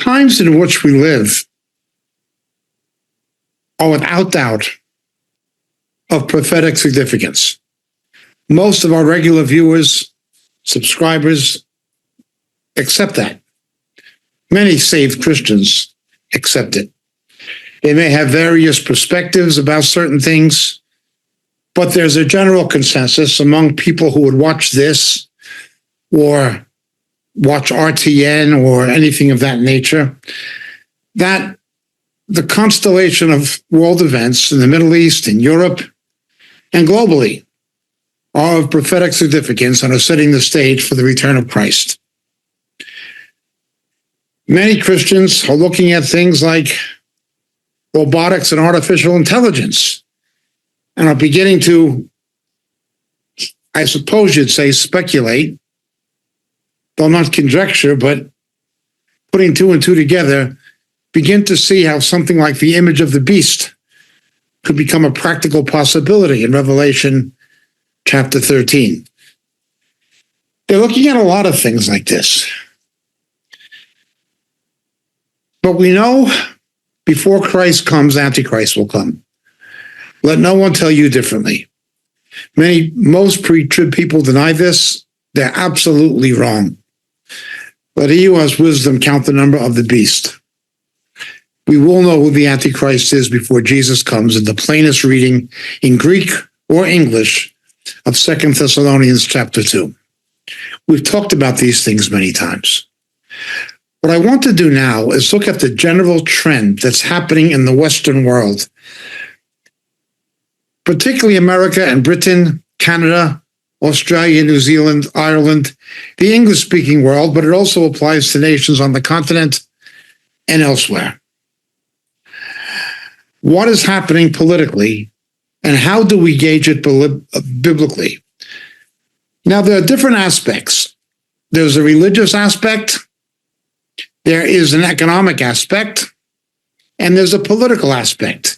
times in which we live are without doubt of prophetic significance. Most of our regular viewers, subscribers, accept that. Many saved Christians accept it. They may have various perspectives about certain things, but there's a general consensus among people who would watch this or watch RTN or anything of that nature that the constellation of world events in the Middle East, in Europe, and globally are of prophetic significance and are setting the stage for the return of Christ. Many Christians are looking at things like robotics and artificial intelligence and are beginning to, I suppose you'd say, speculate, though not conjecture, but putting two and two together, begin to see how something like the image of the beast could become a practical possibility in Revelation chapter 13. They're looking at a lot of things like this. But we know before Christ comes, Antichrist will come. Let no one tell you differently. Most pre-trib people deny this. They're absolutely wrong. Let he who has wisdom count the number of the beast. We will know who the Antichrist is before Jesus comes in the plainest reading in Greek or English of 2 Thessalonians chapter 2. We've talked about these things many times. What I want to do now is look at the general trend that's happening in the Western world, particularly America and Britain, Canada, Australia, New Zealand, Ireland, the English-speaking world, but it also applies to nations on the continent and elsewhere. What is happening politically, and how do we gauge it biblically? Now, there are different aspects. There's a religious aspect, there is an economic aspect, and there's a political aspect.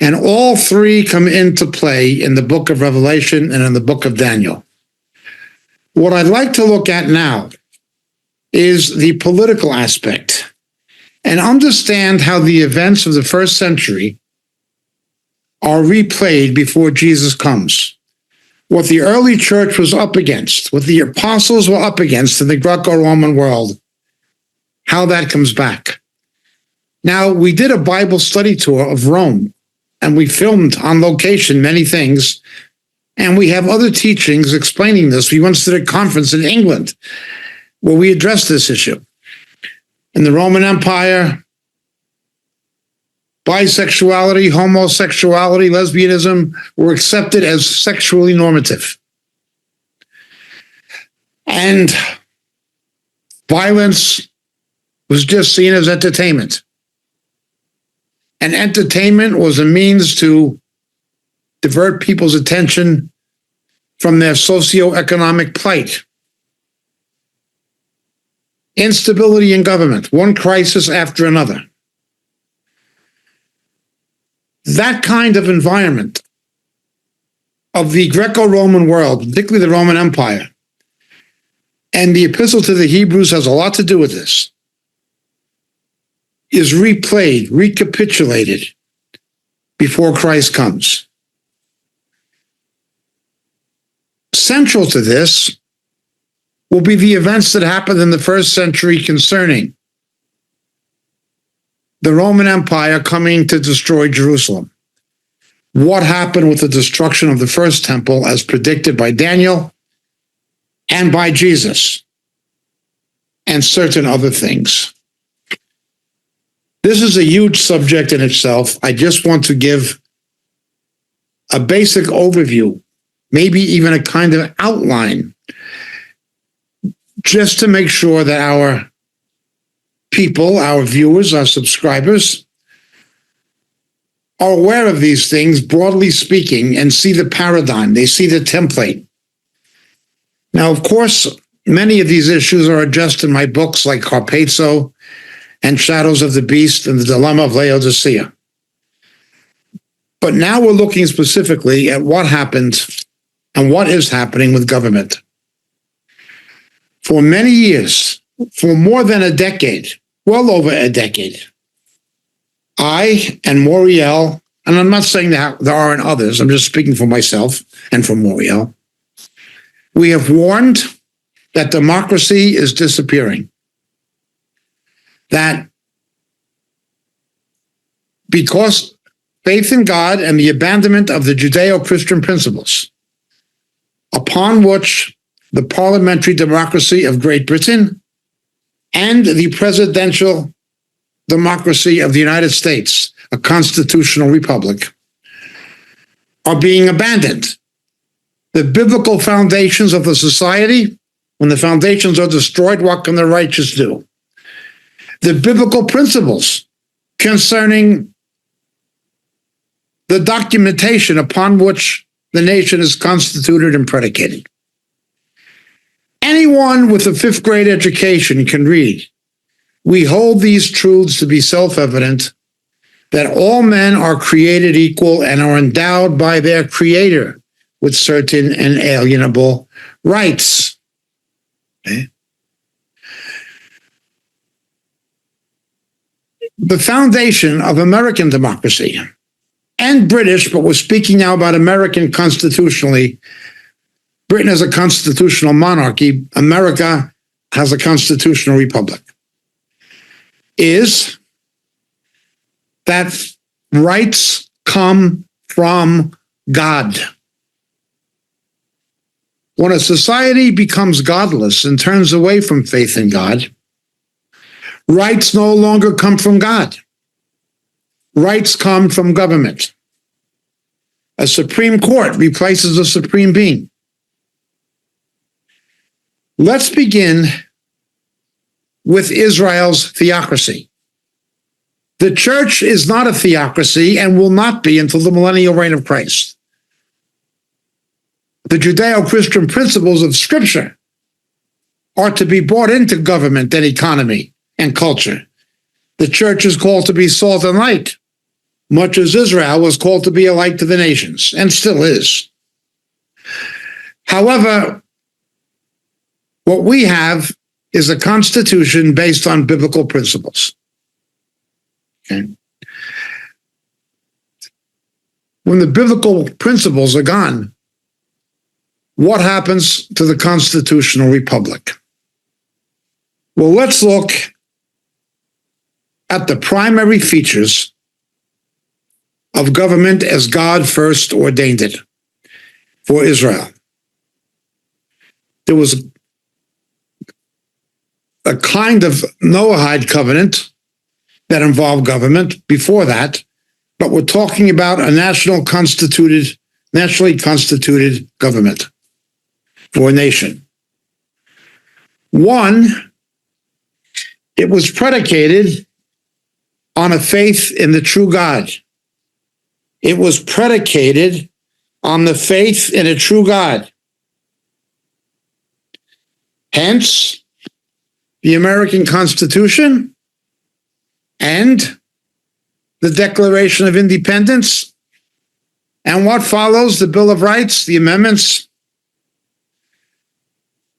And all three come into play in the book of Revelation and in the book of Daniel. What I'd like to look at now is the political aspect and understand how the events of the first century are replayed before Jesus comes. What the early church was up against, what the apostles were up against in the Greco-Roman world, how that comes back. Now, we did a Bible study tour of Rome, and we filmed on location many things, and we have other teachings explaining this. We once did a conference in England where we addressed this issue. In the Roman Empire, bisexuality, homosexuality, lesbianism were accepted as sexually normative. And violence was just seen as entertainment. And entertainment was a means to divert people's attention from their socioeconomic plight. Instability in government, one crisis after another. That kind of environment of the Greco-Roman world, particularly the Roman Empire, and the Epistle to the Hebrews has a lot to do with this, is replayed, recapitulated before Christ comes. Central to this will be the events that happened in the first century concerning the Roman Empire coming to destroy Jerusalem. What happened with the destruction of the first temple as predicted by Daniel and by Jesus, and certain other things. This is a huge subject in itself. I just want to give a basic overview, maybe even a kind of outline, just to make sure that our people, our viewers, our subscribers, are aware of these things, broadly speaking, and see the paradigm. They see the template. Now, of course, many of these issues are addressed in my books like Carpazzo and Shadows of the Beast and the Dilemma of Laodicea. But now we're looking specifically at what happened and what is happening with government. For many years, for more than a decade, well over a decade, I and Moriel, and I'm not saying that there aren't others, I'm just speaking for myself and for Moriel, we have warned that democracy is disappearing. That because faith in God and the abandonment of the Judeo-Christian principles upon which the parliamentary democracy of Great Britain and the presidential democracy of the United States, a constitutional republic, are being abandoned. The biblical foundations of the society, when the foundations are destroyed, what can the righteous do? The biblical principles concerning the documentation upon which the nation is constituted and predicated. Anyone with a fifth grade education can read, "We hold these truths to be self-evident, that all men are created equal and are endowed by their Creator with certain inalienable rights." Okay? The foundation of American democracy and British, but we're speaking now about American constitutionally. Britain has a constitutional monarchy. America has a constitutional republic. Is that rights come from God. When a society becomes godless and turns away from faith in God, rights no longer come from God. Rights come from government. A supreme court replaces a supreme being. Let's begin with Israel's theocracy. The church is not a theocracy and will not be until the millennial reign of Christ. The Judeo-Christian principles of Scripture are to be brought into government and economy and culture. The church is called to be salt and light, much as Israel was called to be a light to the nations, and still is. However, what we have is a constitution based on biblical principles. Okay. When the biblical principles are gone, what happens to the constitutional republic? Well, let's look at the primary features of government as God first ordained it for Israel. There was a kind of Noahide covenant that involved government before that, but we're talking about a nationally constituted government for a nation. One, it was predicated on a faith in the true God. It was predicated on the faith in a true God. Hence, the American Constitution and the Declaration of Independence and what follows, the Bill of Rights, the amendments,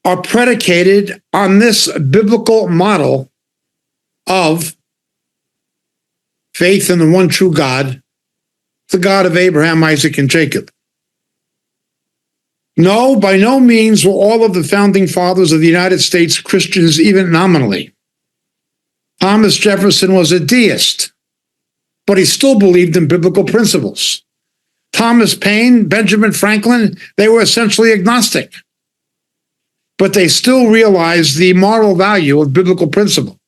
are predicated on this biblical model of faith in the one true God, the God of Abraham, Isaac, and Jacob. No, by no means were all of the founding fathers of the United States Christians, even nominally. Thomas Jefferson was a deist, but he still believed in biblical principles. Thomas Paine, Benjamin Franklin, they were essentially agnostic, but they still realized the moral value of biblical principle.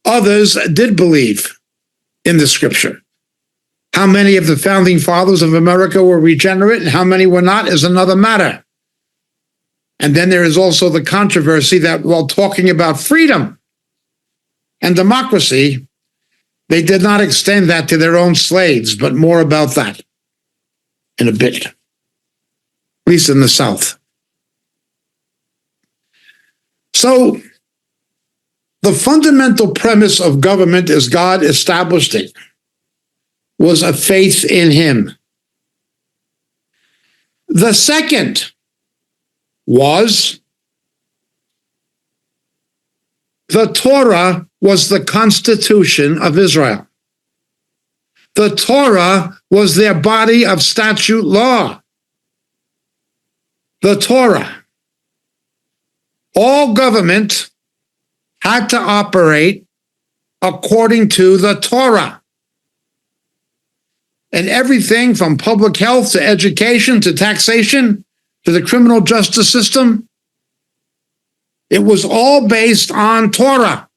Others did believe in the Scripture. How many of the founding fathers of America were regenerate and how many were not is another matter. And then there is also the controversy that while talking about freedom and democracy, they did not extend that to their own slaves, but more about that in a bit, at least in the South. So, the fundamental premise of government as God established it was a faith in him. The second was The Torah was the constitution of Israel. The Torah was their body of statute law. The Torah. All government had to operate according to the Torah. And everything from public health to education to taxation to the criminal justice system, it was all based on Torah.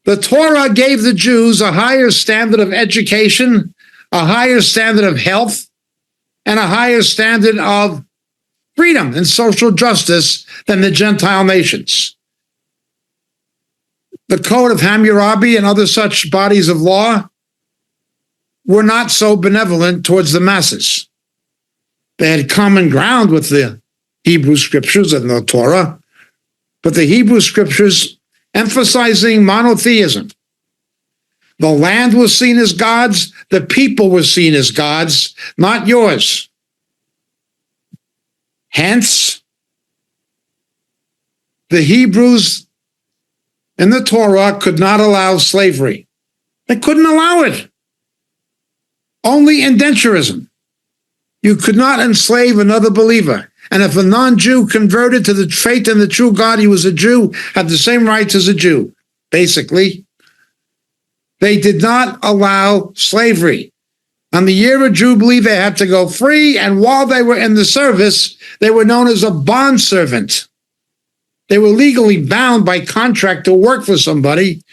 The Torah gave the Jews a higher standard of education, a higher standard of health, and a higher standard of freedom and social justice than the Gentile nations. The Code of Hammurabi and other such bodies of law were not so benevolent towards the masses. They had common ground with the Hebrew scriptures and the Torah, but the Hebrew scriptures emphasizing monotheism. The land was seen as God's, the people were seen as God's, not yours. Hence, the Hebrews in the Torah could not allow slavery. They couldn't allow it. Only indenturism. You could not enslave another believer. And if a non-Jew converted to the faith in the true God, he was a Jew, had the same rights as a Jew, basically. They did not allow slavery. On the year of Jubilee, they had to go free, and while they were in the service, they were known as a bondservant. They were legally bound by contract to work for somebody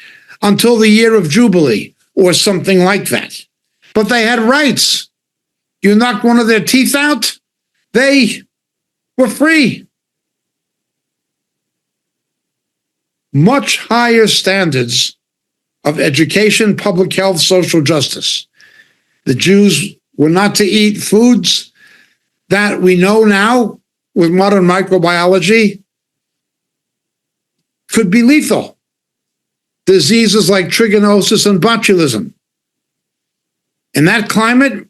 until the year of Jubilee or something like that. But they had rights. You knocked one of their teeth out, they were free. Much higher standards of education, public health, social justice. The Jews were not to eat foods that we know now with modern microbiology could be lethal. Diseases like trichinosis and botulism. In that climate,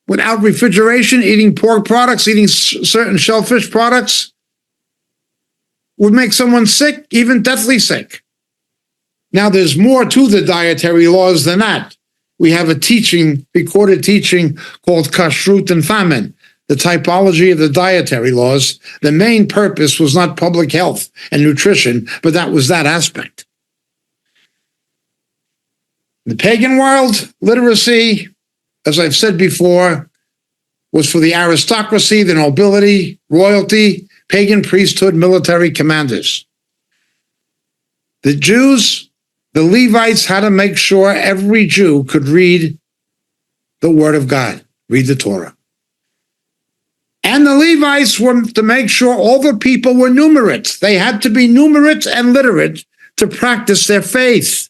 without refrigeration, eating pork products, eating certain shellfish products would make someone sick, even deathly sick. Now, there's more to the dietary laws than that. We have a teaching, recorded teaching called Kashrut and Famine, the typology of the dietary laws. The main purpose was not public health and nutrition, but that was that aspect. In the pagan world, literacy, as I've said before, was for the aristocracy, the nobility, royalty, pagan priesthood, military commanders. The Jews, the Levites had to make sure every Jew could read the Word of God, read the Torah. And the Levites were to make sure all the people were numerate. They had to be numerate and literate to practice their faith.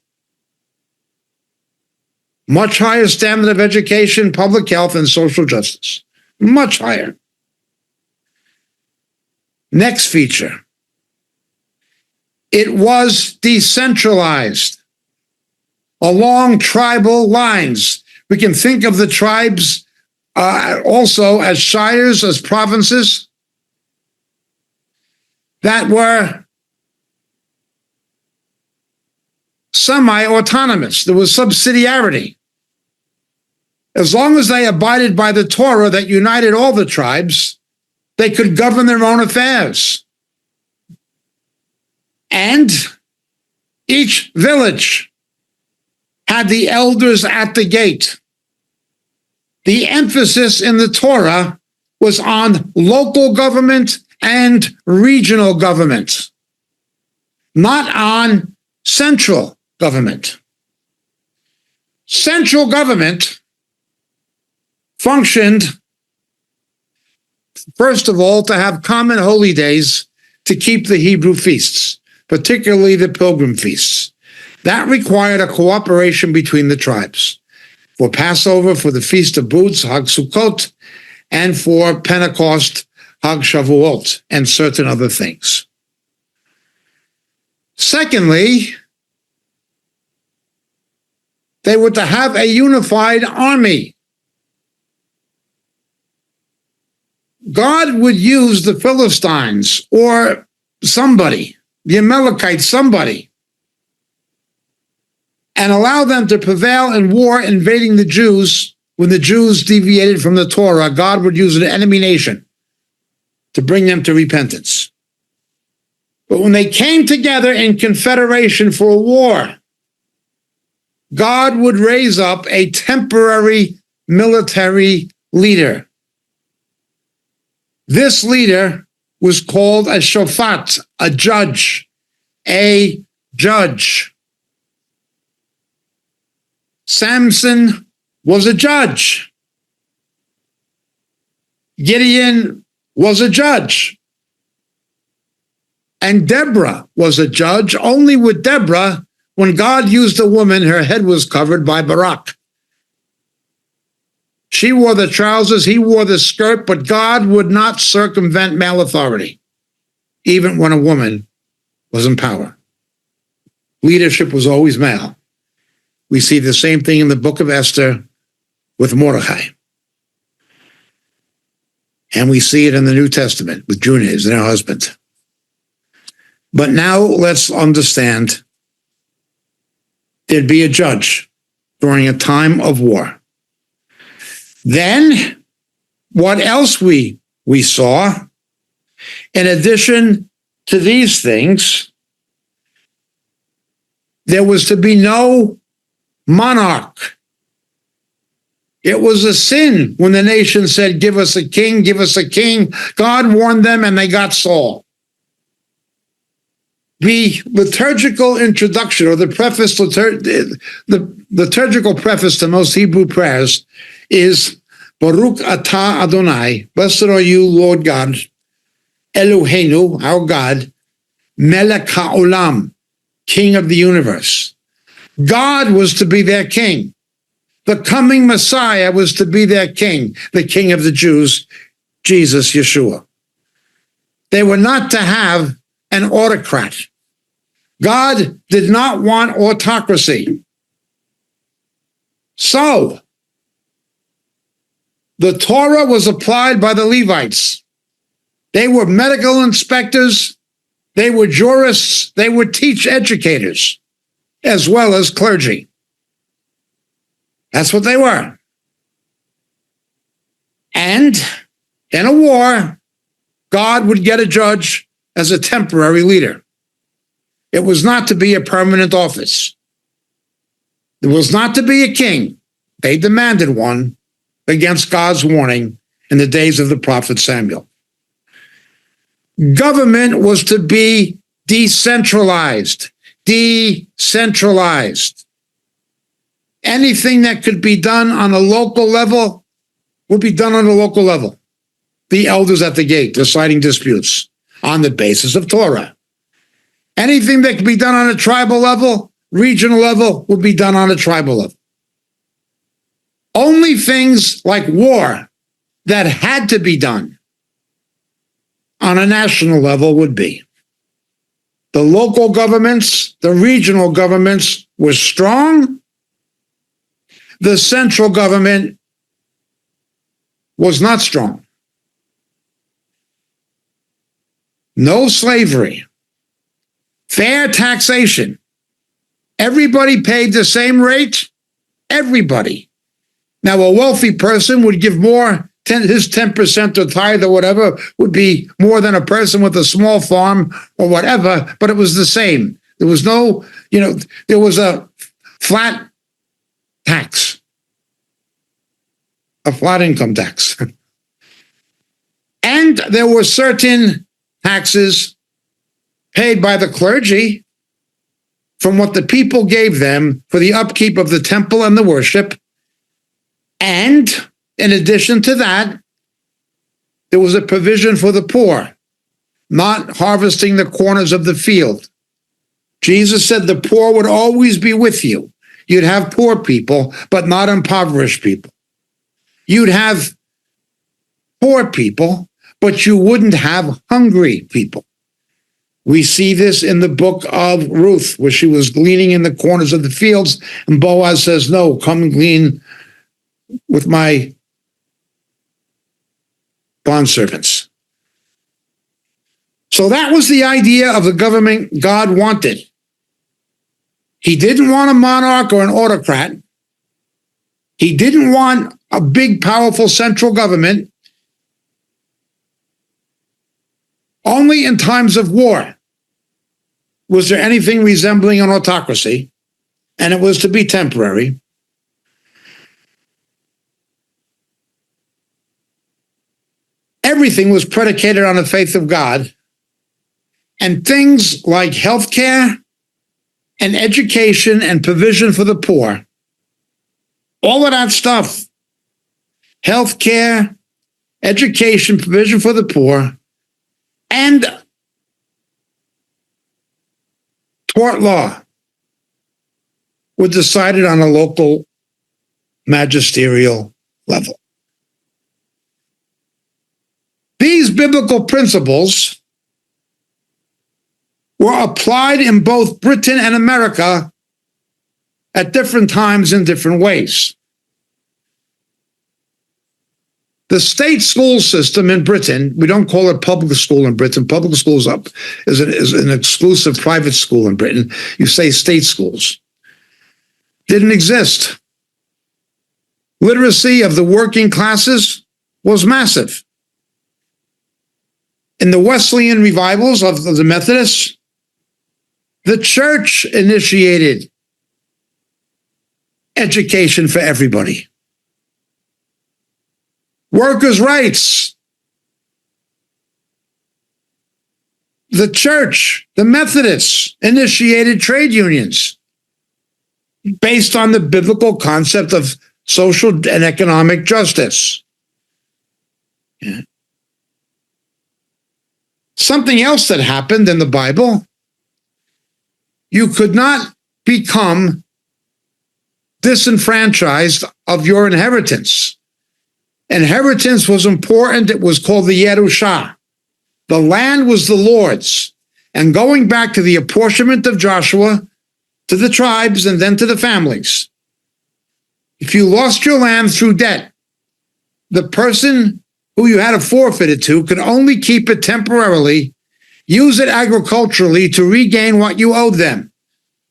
Much higher standard of education, public health, and social justice. Much higher. Next feature. It was decentralized along tribal lines. We can think of the tribes also as shires, as provinces that were semi-autonomous. There was subsidiarity. As long as they abided by the Torah that united all the tribes, they could govern their own affairs. And each village had the elders at the gate. The emphasis in the Torah was on local government and regional government, not on central government. Central government functioned, first of all, to have common holy days to keep the Hebrew feasts, particularly the pilgrim feasts. That required a cooperation between the tribes. For Passover, for the Feast of Booths, Hag Sukkot, and for Pentecost, Hag Shavuot, and certain other things. Secondly, they were to have a unified army. God would use the Philistines or somebody, the Amalekites, somebody, and allow them to prevail in war, invading the Jews. When the Jews deviated from the Torah, God would use an enemy nation to bring them to repentance. But when they came together in confederation for a war, God would raise up a temporary military leader. This leader was called a shofat, a judge, a judge. Samson was a judge. Gideon was a judge. And Deborah was a judge. Only with Deborah, when God used a woman, her head was covered by Barak. She wore the trousers, he wore the skirt, but God would not circumvent male authority, even when a woman was in power. Leadership was always male. We see the same thing in the book of Esther with Mordecai. And we see it in the New Testament with Julius and her husband. But now let's understand there'd be a judge during a time of war. Then, what else we saw, in addition to these things, there was to be no monarch. It was a sin when the nation said, give us a king, give us a king. God warned them and they got Saul. The liturgical introduction, or the preface, the liturgical preface to most Hebrew prayers is Baruch atah Adonai, blessed are you, Lord God, Eloheinu, our God, Melech haolam, King of the universe. God was to be their king. The coming Messiah was to be their king, the King of the Jews, Jesus, Yeshua. They were not to have an autocrat. God did not want autocracy. So, the Torah was applied by the Levites. They were medical inspectors, they were jurists, they were educators, as well as clergy. That's what they were. And in a war, God would get a judge as a temporary leader. It was not to be a permanent office. It was not to be a king. They demanded one against God's warning in the days of the prophet Samuel. Government was to be decentralized. Decentralized. Anything that could be done on a local level would be done on a local level. The elders at the gate deciding disputes on the basis of Torah. Anything that could be done on a tribal level, regional level, would be done on a tribal level. Only things like war that had to be done on a national level would be. The local governments, the regional governments were strong. The central government was not strong. No slavery. Fair taxation. Everybody paid the same rate. Everybody. Now, a wealthy person would give more, his 10% or tithe or whatever would be more than a person with a small farm or whatever, but it was the same. There was no, there was a flat tax, a flat income tax. And there were certain taxes paid by the clergy from what the people gave them for the upkeep of the temple and the worship. And in addition to that, there was a provision for the poor, not harvesting the corners of the field. Jesus said the poor would always be with you. You'd have poor people, but not impoverished people. You'd have poor people, but you wouldn't have hungry people. We see this in the book of Ruth, where she was gleaning in the corners of the fields, and Boaz says, no, come and glean with my bondservants. So that was the idea of the government God wanted. He didn't want a monarch or an autocrat. He didn't want a big, powerful central government. Only in times of war was there anything resembling an autocracy, and it was to be temporary. Everything was predicated on the faith of God, and things like healthcare and education and provision for the poor, all of that stuff, healthcare, education, provision for the poor, and tort law were decided on a local magisterial level. These biblical principles were applied in both Britain and America at different times in different ways. The state school system in Britain, we don't call it public school in Britain. Public schools is an exclusive private school in Britain. You say state schools. Didn't exist. Literacy of the working classes was massive. In the Wesleyan revivals of the Methodists, the church initiated education for everybody. Workers' rights. The church, the Methodists, initiated trade unions based on the biblical concept of social and economic justice. Yeah. Something else that happened in the Bible, you could not become disenfranchised of your inheritance. Inheritance was important. It was called the Yerusha. The land was the Lord's. And going back to the apportionment of Joshua to the tribes and then to the families, if you lost your land through debt, the person who you had to forfeit it to could only keep it temporarily, use it agriculturally to regain what you owed them.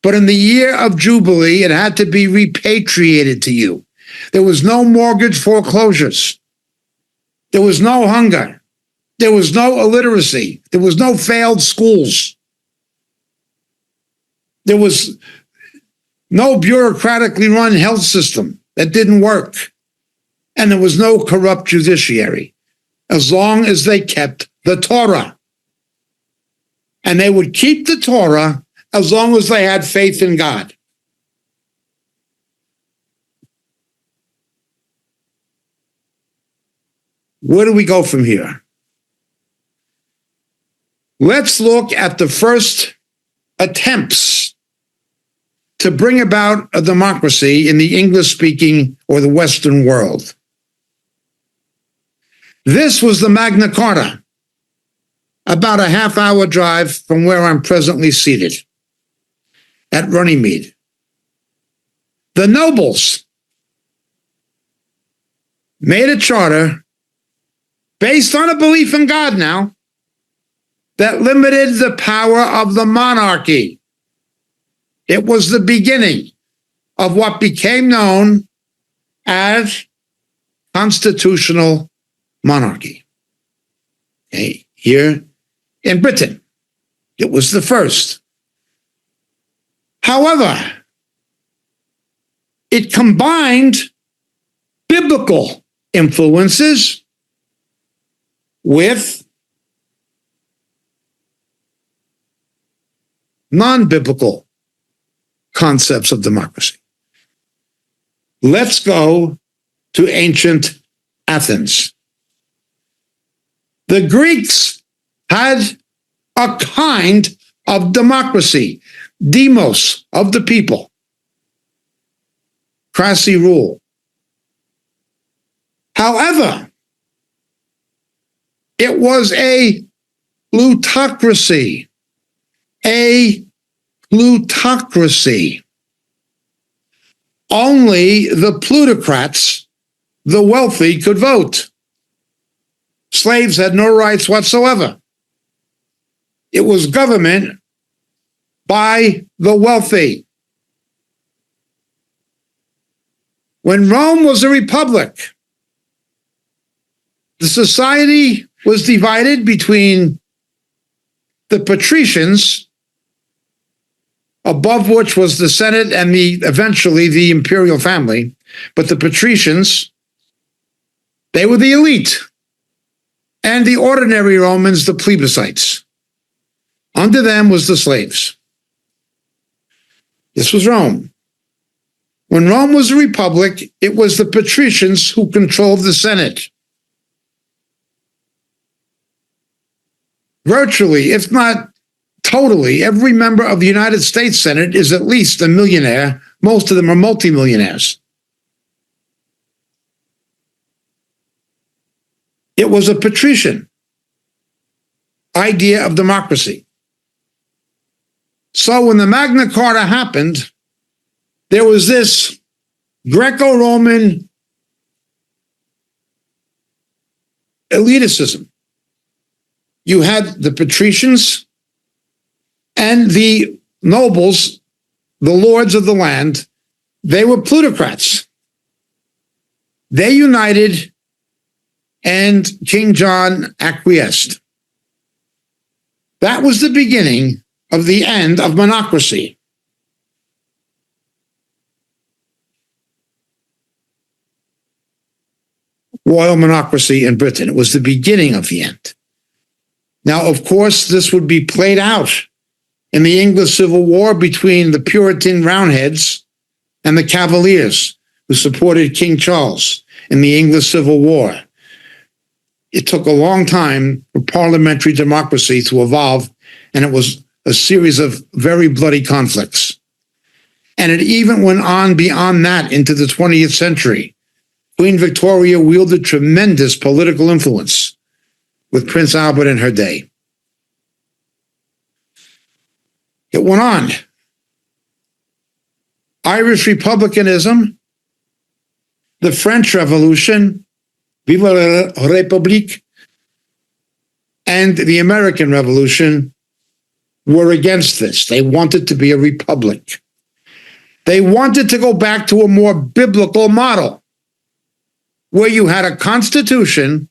But in the year of Jubilee, it had to be repatriated to you. There was no mortgage foreclosures. There was no hunger. There was no illiteracy. There was no failed schools. There was no bureaucratically run health system that didn't work. And there was no corrupt judiciary, as long as they kept the Torah. And they would keep the Torah as long as they had faith in God. Where do we go from here? Let's look at the first attempts to bring about a democracy in the English-speaking or the Western world. This was the Magna Carta, about a half-hour drive from where I'm presently seated, at Runnymede. The nobles made a charter based on a belief in God now that limited the power of the monarchy. It was the beginning of what became known as constitutional monarchy. Okay, here in Britain, it was the first. However, it combined biblical influences with non-biblical concepts of democracy. Let's go to ancient Athens. The Greeks had a kind of democracy, demos, of the people, crassy rule. However, it was a plutocracy. A plutocracy. Only the plutocrats, the wealthy, could vote. Slaves had no rights whatsoever. It was government by the wealthy. When Rome was a republic, the society was divided between the patricians, above which was the Senate and eventually the imperial family. But the patricians, they were the elite. And the ordinary Romans, the plebiscites. Under them was the slaves. This was Rome. When Rome was a republic, it was the patricians who controlled the Senate. Virtually, if not totally, every member of the United States Senate is at least a millionaire. Most of them are multimillionaires. It was a patrician idea of democracy. So when the Magna Carta happened, there was this Greco-Roman elitism. You had the patricians and the nobles, the lords of the land. They were plutocrats. They united, and King John acquiesced. That was the beginning of the end of monocracy. Royal monocracy in Britain. It was the beginning of the end. Now, of course, this would be played out in the English Civil War between the Puritan Roundheads and the Cavaliers who supported King Charles in the English Civil War. It took a long time for parliamentary democracy to evolve, and it was a series of very bloody conflicts. And it even went on beyond that into the 20th century. Queen Victoria wielded tremendous political influence with Prince Albert in her day. It went on. Irish republicanism, the French Revolution, Vive la République, and the American Revolution were against this. They wanted to be a republic. They wanted to go back to a more biblical model where you had a constitution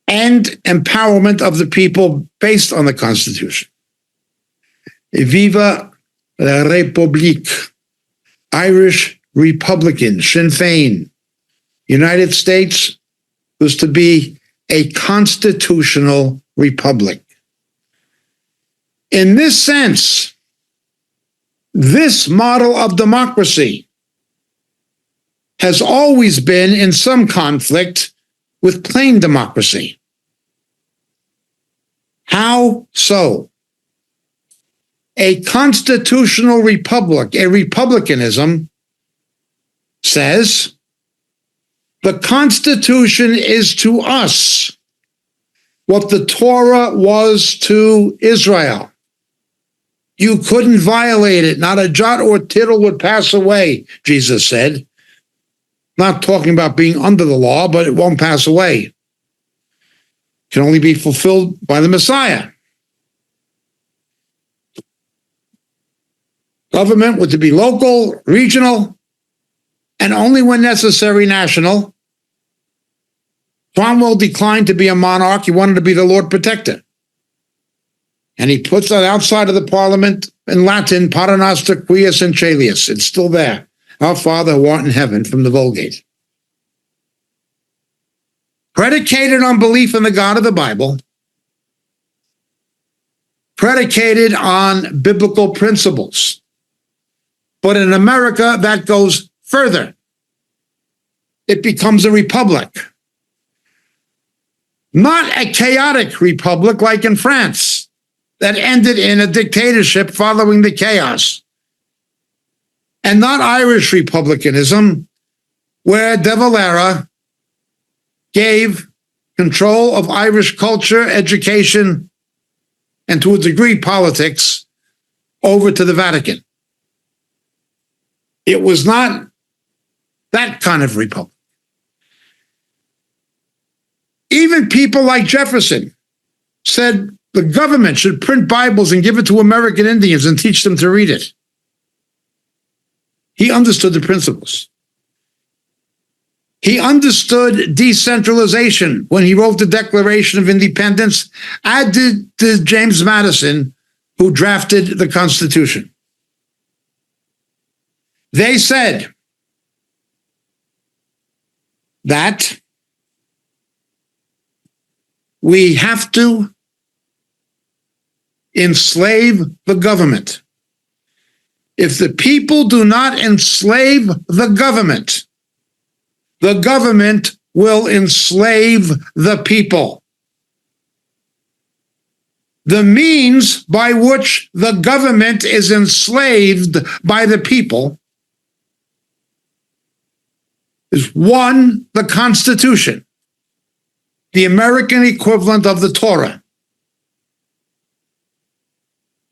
and empowerment of the people based on the Constitution. Viva la République. Irish Republican, Sinn Féin. United States was to be a constitutional republic. In this sense, this model of democracy has always been in some conflict with plain democracy. How so? A constitutional republic, a republicanism, says the Constitution is to us what the Torah was to Israel. You couldn't violate it. Not a jot or tittle would pass away, Jesus said. Not talking about being under the law, but it won't pass away. It can only be fulfilled by the Messiah. Government was to be local, regional, and only when necessary, national. Cromwell declined to be a monarch. He wanted to be the Lord Protector. And he puts that outside of the parliament in Latin, Pater Noster quies in Caelius. It's still there. Our Father who art in heaven, from the Vulgate. Predicated on belief in the God of the Bible, predicated on biblical principles. But in America, that goes further. It becomes a republic. Not a chaotic republic like in France that ended in a dictatorship following the chaos. And not Irish republicanism, where De Valera gave control of Irish culture, education, and to a degree politics over to the Vatican. It was not that kind of republic. Even people like Jefferson said the government should print Bibles and give it to American Indians and teach them to read it. He understood the principles. He understood decentralization when he wrote the Declaration of Independence, as did James Madison, who drafted the Constitution. They said that we have to enslave the government. If the people do not enslave the government will enslave the people. The means by which the government is enslaved by the people is one, the Constitution, the American equivalent of the Torah,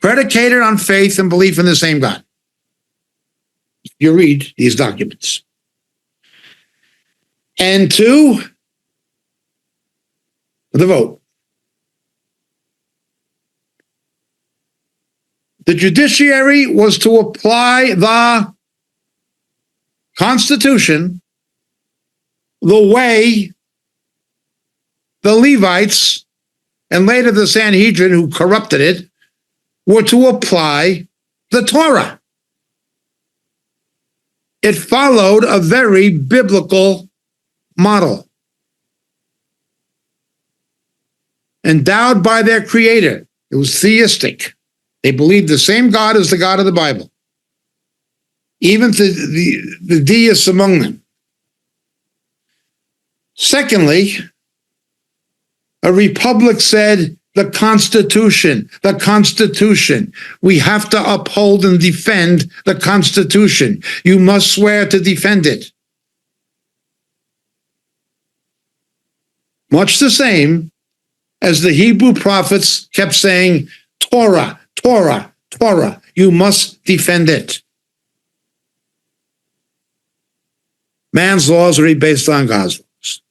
predicated on faith and belief in the same God. You read these documents. And two, the vote. The judiciary was to apply the Constitution the way the Levites and later the Sanhedrin, who corrupted it, were to apply the Torah. It followed a very biblical model. Endowed by their creator. It was theistic. They believed the same God as the God of the Bible. Even to the deists among them. Secondly, a republic said, the Constitution. We have to uphold and defend the Constitution. You must swear to defend it. Much the same as the Hebrew prophets kept saying, Torah. You must defend it. Man's laws are based on God's laws.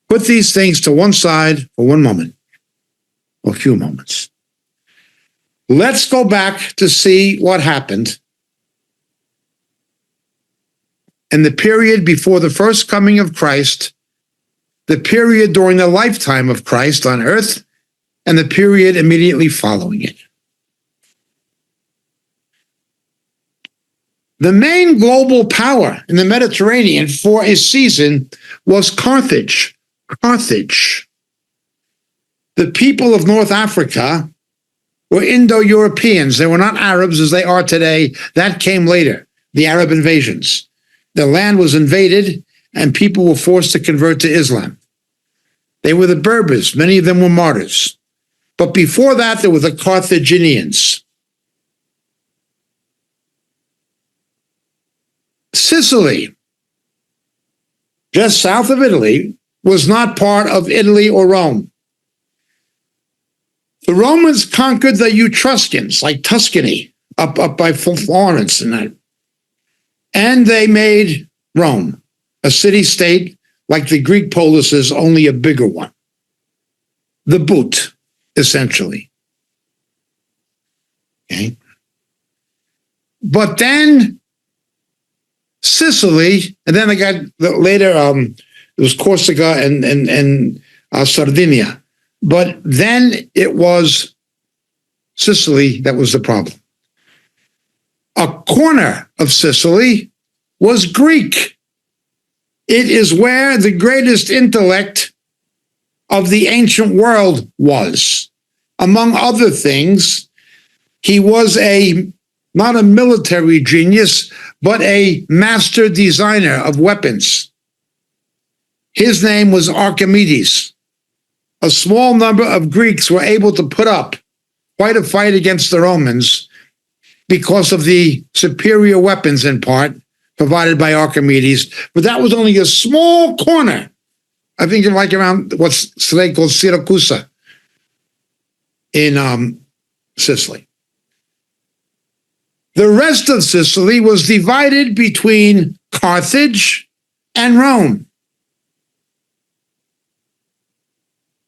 Put these things to one side for one moment, or a few moments. Let's go back to see what happened in the period before the first coming of Christ, the period during the lifetime of Christ on earth, and the period immediately following it. The main global power in the Mediterranean for a season was Carthage. The people of North Africa were Indo-Europeans. They were not Arabs as they are today. That came later, the Arab invasions. The land was invaded and people were forced to convert to Islam. They were the Berbers. Many of them were martyrs. But before that, there were the Carthaginians. Sicily, just south of Italy, was not part of Italy or Rome. The Romans conquered the Etruscans, like Tuscany, up by Florence and that. And they made Rome a city-state like the Greek polis is, only a bigger one. The boot, essentially. Okay. But then Sicily, and then they got later, it was Corsica and Sardinia. But then it was Sicily that was the problem. A corner of Sicily was Greek. It is where the greatest intellect of the ancient world was. Among other things, he was not a military genius, but a master designer of weapons. His name was Archimedes. A small number of Greeks were able to put up quite a fight against the Romans because of the superior weapons, in part, provided by Archimedes. But that was only a small corner. I think like around what's today called Syracuse in Sicily. The rest of Sicily was divided between Carthage and Rome.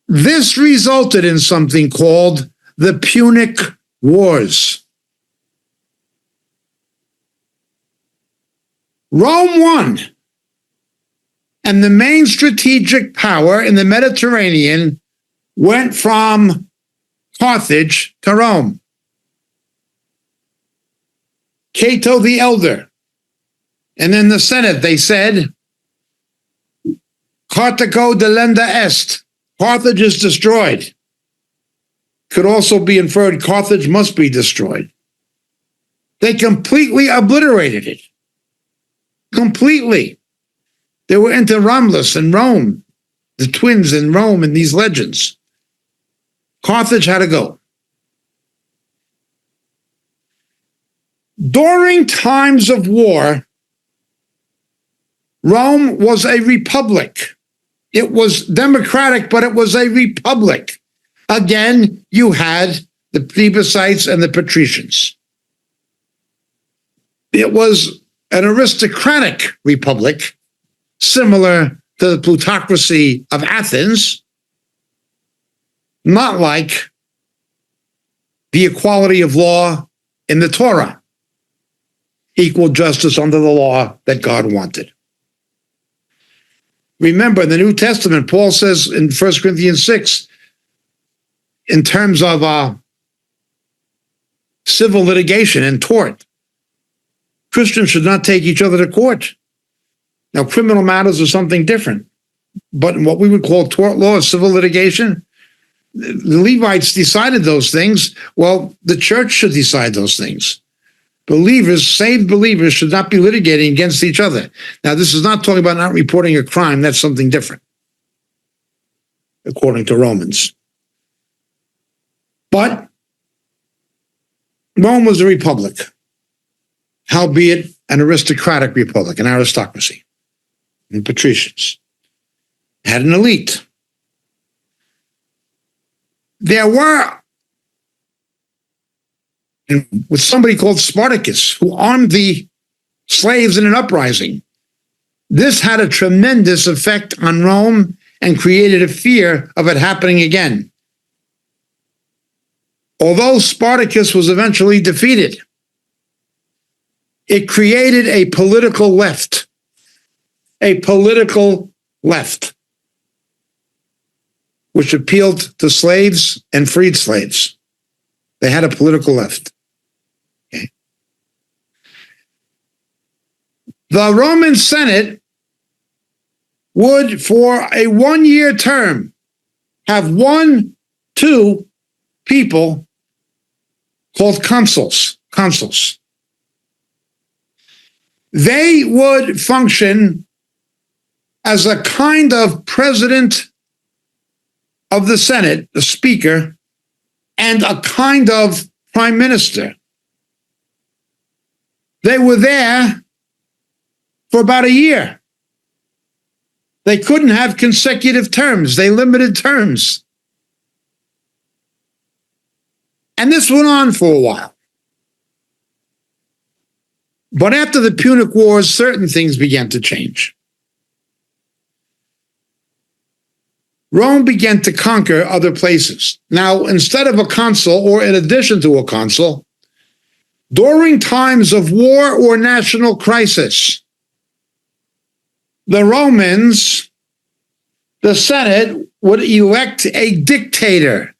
This resulted in something called the Punic Wars. Rome won, and the main strategic power in the Mediterranean went from Carthage to Rome. Cato the Elder, and in the Senate they said, Carthago delenda est, Carthage is destroyed. Could also be inferred Carthage must be destroyed. They completely obliterated it. Completely. They were into Romulus and Rome, the twins in Rome in these legends. Carthage had to go. During times of war, Rome was a republic. It was democratic, but it was a republic. Again, you had the plebiscites and the patricians. It was an aristocratic republic, similar to the plutocracy of Athens, not like the equality of law in the Torah, equal justice under the law that God wanted. Remember, in the New Testament, Paul says in 1 Corinthians 6, in terms of civil litigation and tort, Christians should not take each other to court. Now, criminal matters are something different, but in what we would call tort law, civil litigation, the Levites decided those things. Well, the church should decide those things. Believers, saved believers, should not be litigating against each other. Now, this is not talking about not reporting a crime. That's something different, according to Romans. But Rome was a republic, howbeit an aristocratic republic, an aristocracy, and patricians. Had an elite. There were, with somebody called Spartacus, who armed the slaves in an uprising. This had a tremendous effect on Rome and created a fear of it happening again. Although Spartacus was eventually defeated, it created a political left. A political left, which appealed to slaves and freed slaves. They had a political left. Okay. The Roman Senate would, for a one-year term, have 2 people called consuls. They would function as a kind of president of the Senate, the speaker, and a kind of prime minister. They were there for about a year. They couldn't have consecutive terms. They limited terms. And this went on for a while. But after the Punic Wars, certain things began to change. Rome began to conquer other places. Now, instead of a consul, or in addition to a consul, during times of war or national crisis, the Romans, the Senate, would elect a dictator.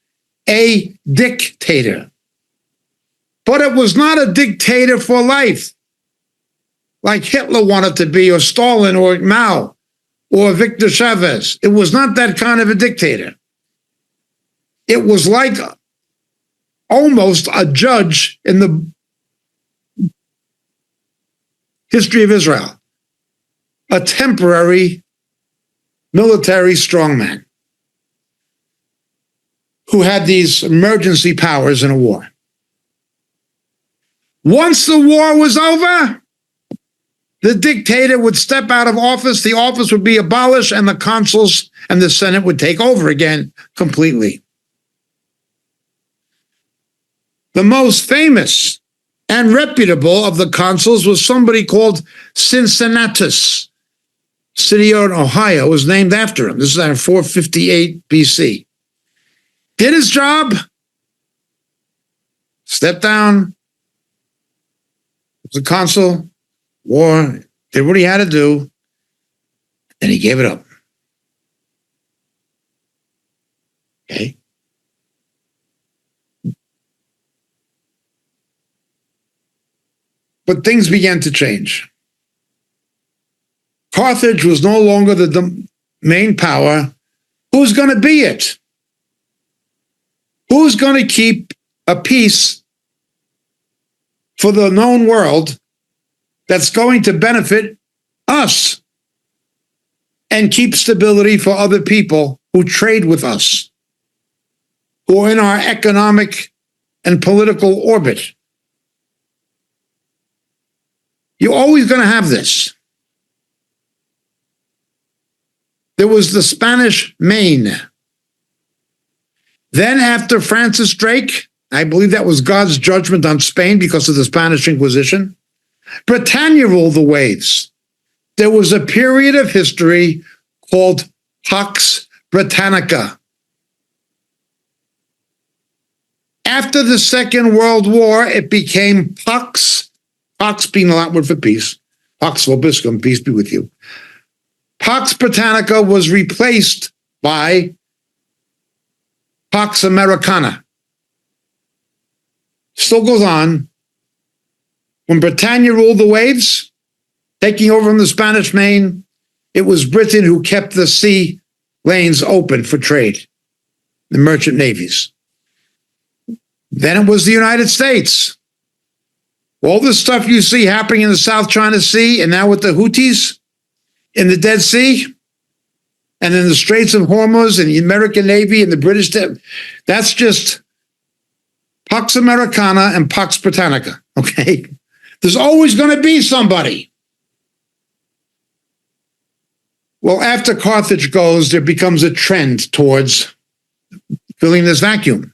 A dictator. But it was not a dictator for life, like Hitler wanted to be, or Stalin, or Mao, or Victor Chavez. It was not that kind of a dictator. It was like almost a judge in the history of Israel, a temporary military strongman who had these emergency powers in a war. Once the war was over, the dictator would step out of office, the office would be abolished, and the consuls and the Senate would take over again completely. The most famous and reputable of the consuls was somebody called Cincinnatus. City in Ohio was named after him. This is in 458 BC. Did his job, stepped down, was a consul, war, did what he had to do, and he gave it up. Okay. But things began to change. Carthage was no longer the main power. Who's going to be it? Who's going to keep a peace for the known world that's going to benefit us and keep stability for other people who trade with us, who are in our economic and political orbit? You're always going to have this. There was the Spanish Main. Then after Francis Drake, I believe that was God's judgment on Spain because of the Spanish Inquisition, Britannia ruled the waves. There was a period of history called Pax Britannica. After the Second World War, it became Pax being a Latin word for peace, Pax Vobiscum, peace be with you. Pax Britannica was replaced by Pax Americana. Still goes on. When Britannia ruled the waves, taking over from the Spanish Main, it was Britain who kept the sea lanes open for trade, the merchant navies. Then it was the United States. All this stuff you see happening in the South China Sea and now with the Houthis in the Dead Sea and in the Straits of Hormuz and the American Navy and the British, that's just Pax Americana and Pax Britannica, okay? There's always going to be somebody. Well, after Carthage goes, there becomes a trend towards filling this vacuum,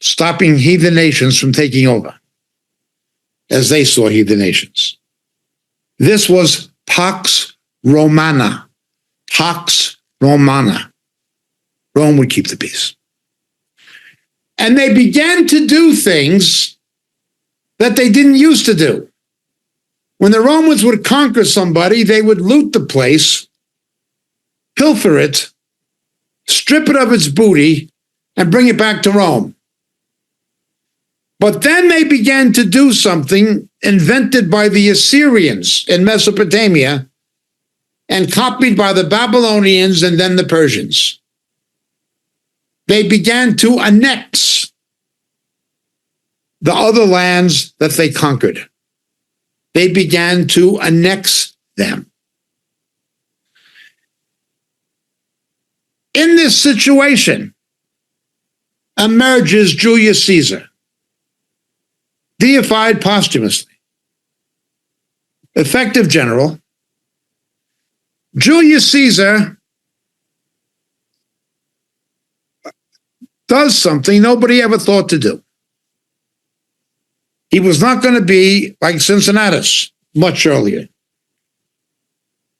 stopping heathen nations from taking over, as they saw heathen nations. This was Pax Romana. Pax Romana. Rome would keep the peace. And they began to do things that they didn't used to do. When the Romans would conquer somebody, they would loot the place, pilfer it, strip it of its booty, and bring it back to Rome. But then they began to do something invented by the Assyrians in Mesopotamia and copied by the Babylonians and then the Persians. They began to annex the other lands that they conquered. They began to annex them. In this situation emerges Julius Caesar, deified posthumously, effective general. Julius Caesar does something nobody ever thought to do. He was not going to be like Cincinnatus much earlier.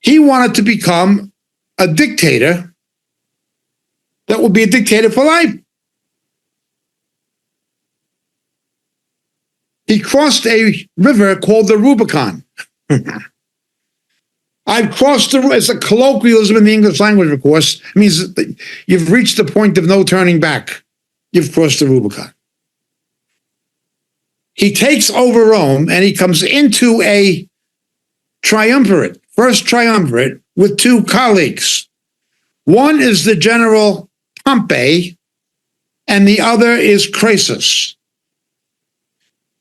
He wanted to become a dictator that would be a dictator for life. He crossed a river called the Rubicon. I've crossed the river. It's a colloquialism in the English language, of course. It means you've reached the point of no turning back. You've crossed the Rubicon. He takes over Rome and he comes into a triumvirate, first triumvirate, with two colleagues. One is the general Pompey and the other is Croesus.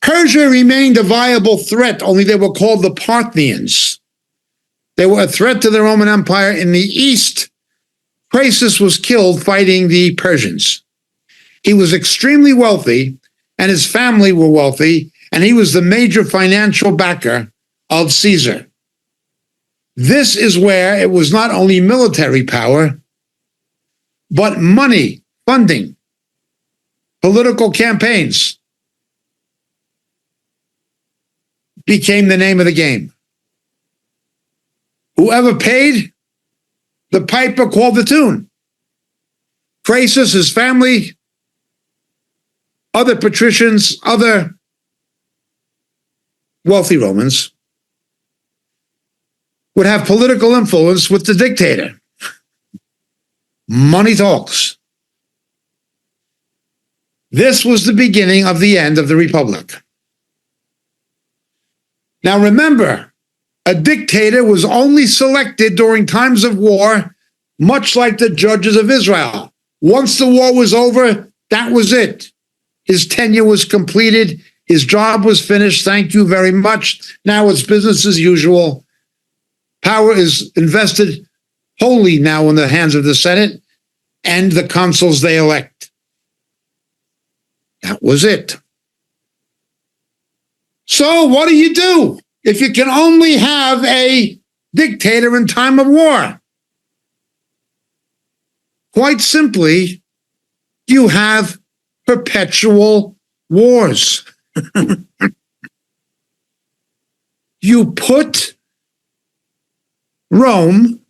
Persia remained a viable threat, only they were called the Parthians. They were a threat to the Roman Empire in the east. Croesus was killed fighting the Persians. He was extremely wealthy, and his family were wealthy, and he was the major financial backer of Caesar. This is where it was not only military power, but money, funding, political campaigns. became the name of the game. Whoever paid, the piper called the tune. Crassus, his family, other patricians, other wealthy Romans would have political influence with the dictator. Money talks. This was the beginning of the end of the Republic. Now remember, a dictator was only selected during times of war, much like the judges of Israel. Once the war was over, that was it. His tenure was completed. His job was finished. Thank you very much. Now it's business as usual. Power is invested wholly now in the hands of the Senate and the consuls they elect. That was it. So what do you do if you can only have a dictator in time of war? Quite simply, you have perpetual wars. You put Rome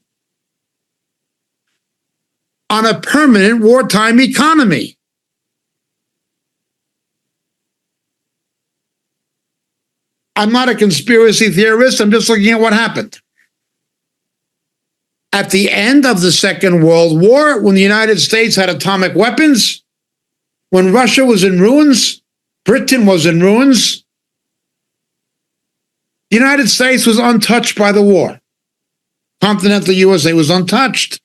on a permanent wartime economy. I'm not a conspiracy theorist. I'm just looking at what happened. At the end of the Second World War, when the United States had atomic weapons, when Russia was in ruins, Britain was in ruins, the United States was untouched by the war. Continental USA was untouched.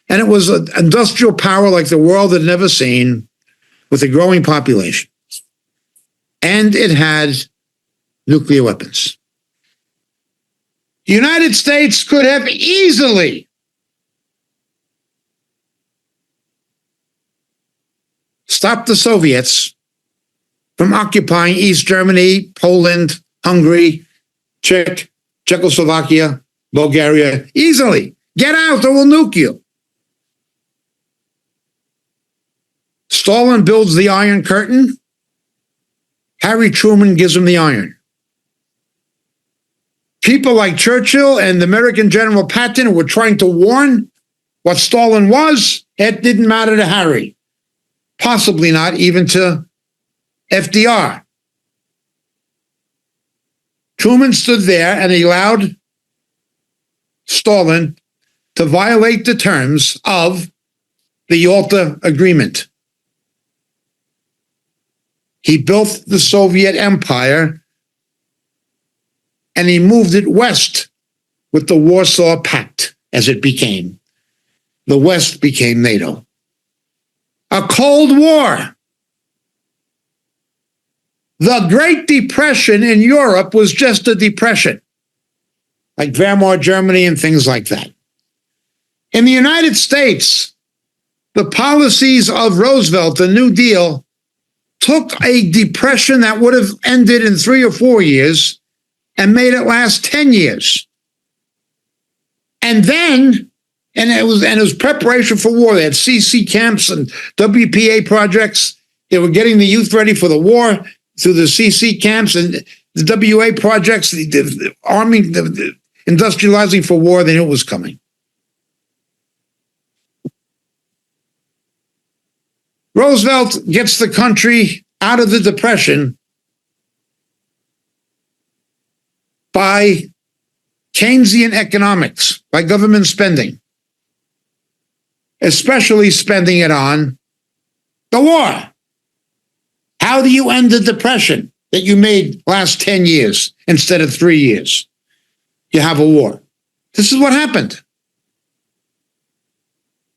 And it was an industrial power like the world had never seen, with a growing population. And it had nuclear weapons. The United States could have easily stopped the Soviets from occupying East Germany, Poland, Hungary, Czechoslovakia, Bulgaria. Easily. Get out or we'll nuke you. Stalin builds the Iron Curtain. Harry Truman gives him the iron. People like Churchill and the American General Patton were trying to warn what Stalin was. It didn't matter to Harry. Possibly not even to FDR. Truman stood there and he allowed Stalin to violate the terms of the Yalta Agreement. He built the Soviet Empire and he moved it west with the Warsaw Pact, as it became. The West became NATO. A Cold War. The Great Depression in Europe was just a depression, like Weimar Germany and things like that. In the United States, the policies of Roosevelt, the New Deal, took a depression that would have ended in 3 or 4 years and made it last 10 years. And then, it was preparation for war. They had CC camps and WPA projects. They were getting the youth ready for the war through the CC camps and the WA projects, the arming, the industrializing for war. They knew it was coming. Roosevelt gets the country out of the depression by Keynesian economics, by government spending, especially spending it on the war. How do you end the depression that you made last 10 years instead of 3 years? You have a war. This is what happened.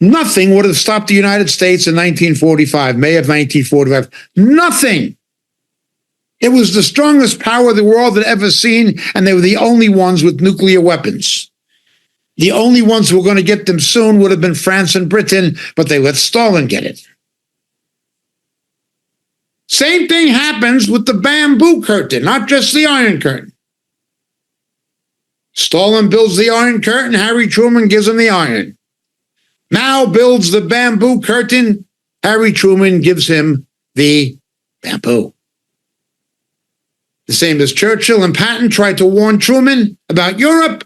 Nothing would have stopped the United States in 1945, May of 1945. Nothing. It was the strongest power the world had ever seen, and they were the only ones with nuclear weapons. The only ones who were going to get them soon would have been France and Britain, but they let Stalin get it. Same thing happens with the bamboo curtain, not just the Iron Curtain. Stalin builds the Iron Curtain, Harry Truman gives him the iron. Mao builds the bamboo curtain, Harry Truman gives him the bamboo. The same as Churchill and Patton tried to warn Truman about Europe.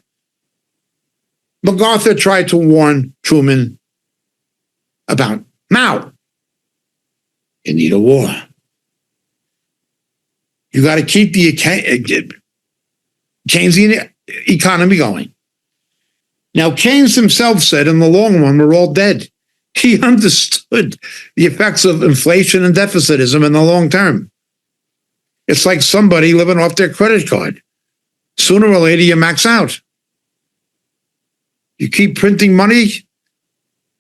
MacArthur tried to warn Truman about Mao. You need a war. You got to keep the Keynesian economy going. Now, Keynes himself said in the long run, we're all dead. He understood the effects of inflation and deficitism in the long term. It's like somebody living off their credit card. Sooner or later, you max out. You keep printing money,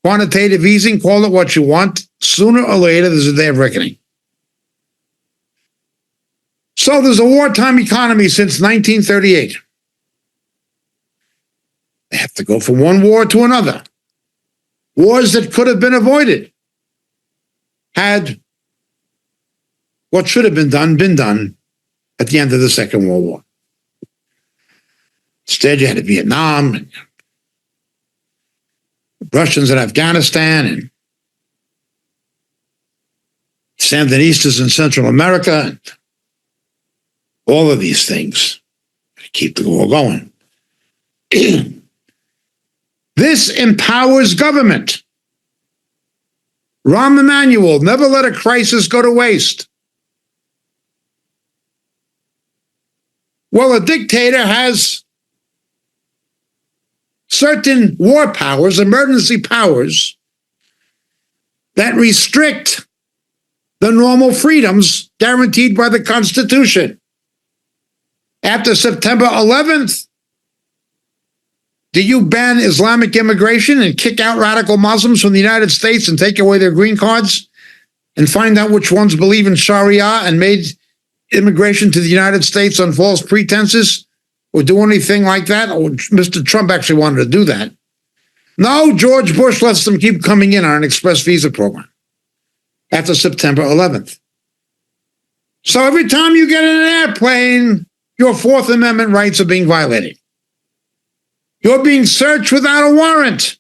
quantitative easing, call it what you want. Sooner or later, there's a day of reckoning. So there's a wartime economy since 1938. They have to go from one war to another. Wars that could have been avoided had what should have been done at the end of the Second World War. Instead, you had Vietnam, and the Russians in Afghanistan, and Sandinistas in Central America, and all of these things to keep the war going. This empowers government. Rahm Emanuel, never let a crisis go to waste. Well, a dictator has certain war powers, emergency powers, that restrict the normal freedoms guaranteed by the Constitution. After September 11th, do you ban Islamic immigration and kick out radical Muslims from the United States and take away their green cards and find out which ones believe in Sharia and made immigration to the United States on false pretenses, or do anything like that? Or Mr. Trump actually wanted to do that. No, George Bush lets them keep coming in on an express visa program after September 11th. So every time you get in an airplane, your Fourth Amendment rights are being violated. You're being searched without a warrant.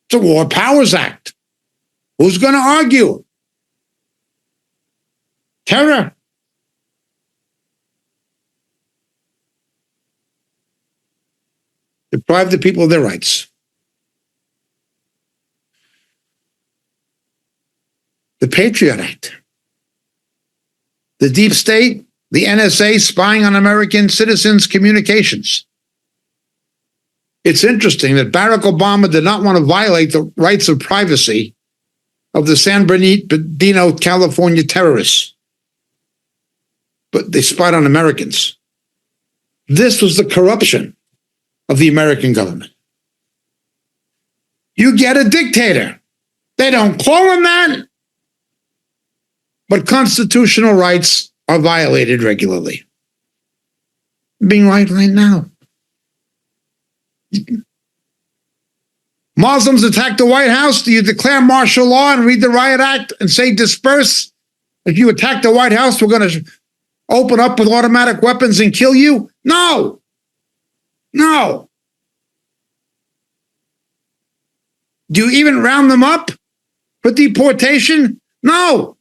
It's a War Powers Act. Who's going to argue? Terror. Deprive the people of their rights. The Patriot Act. The deep state, the NSA spying on American citizens' communications. It's interesting that Barack Obama did not want to violate the rights of privacy of the San Bernardino, California terrorists. But they spied on Americans. This was the corruption of the American government. You get a dictator. They don't call him that, but constitutional rights are violated regularly. Being right now. Muslims attack the White House. Do you declare martial law and read the Riot Act and say disperse? If you attack the White House, we're going to open up with automatic weapons and kill you? No. No. Do you even round them up for deportation? No.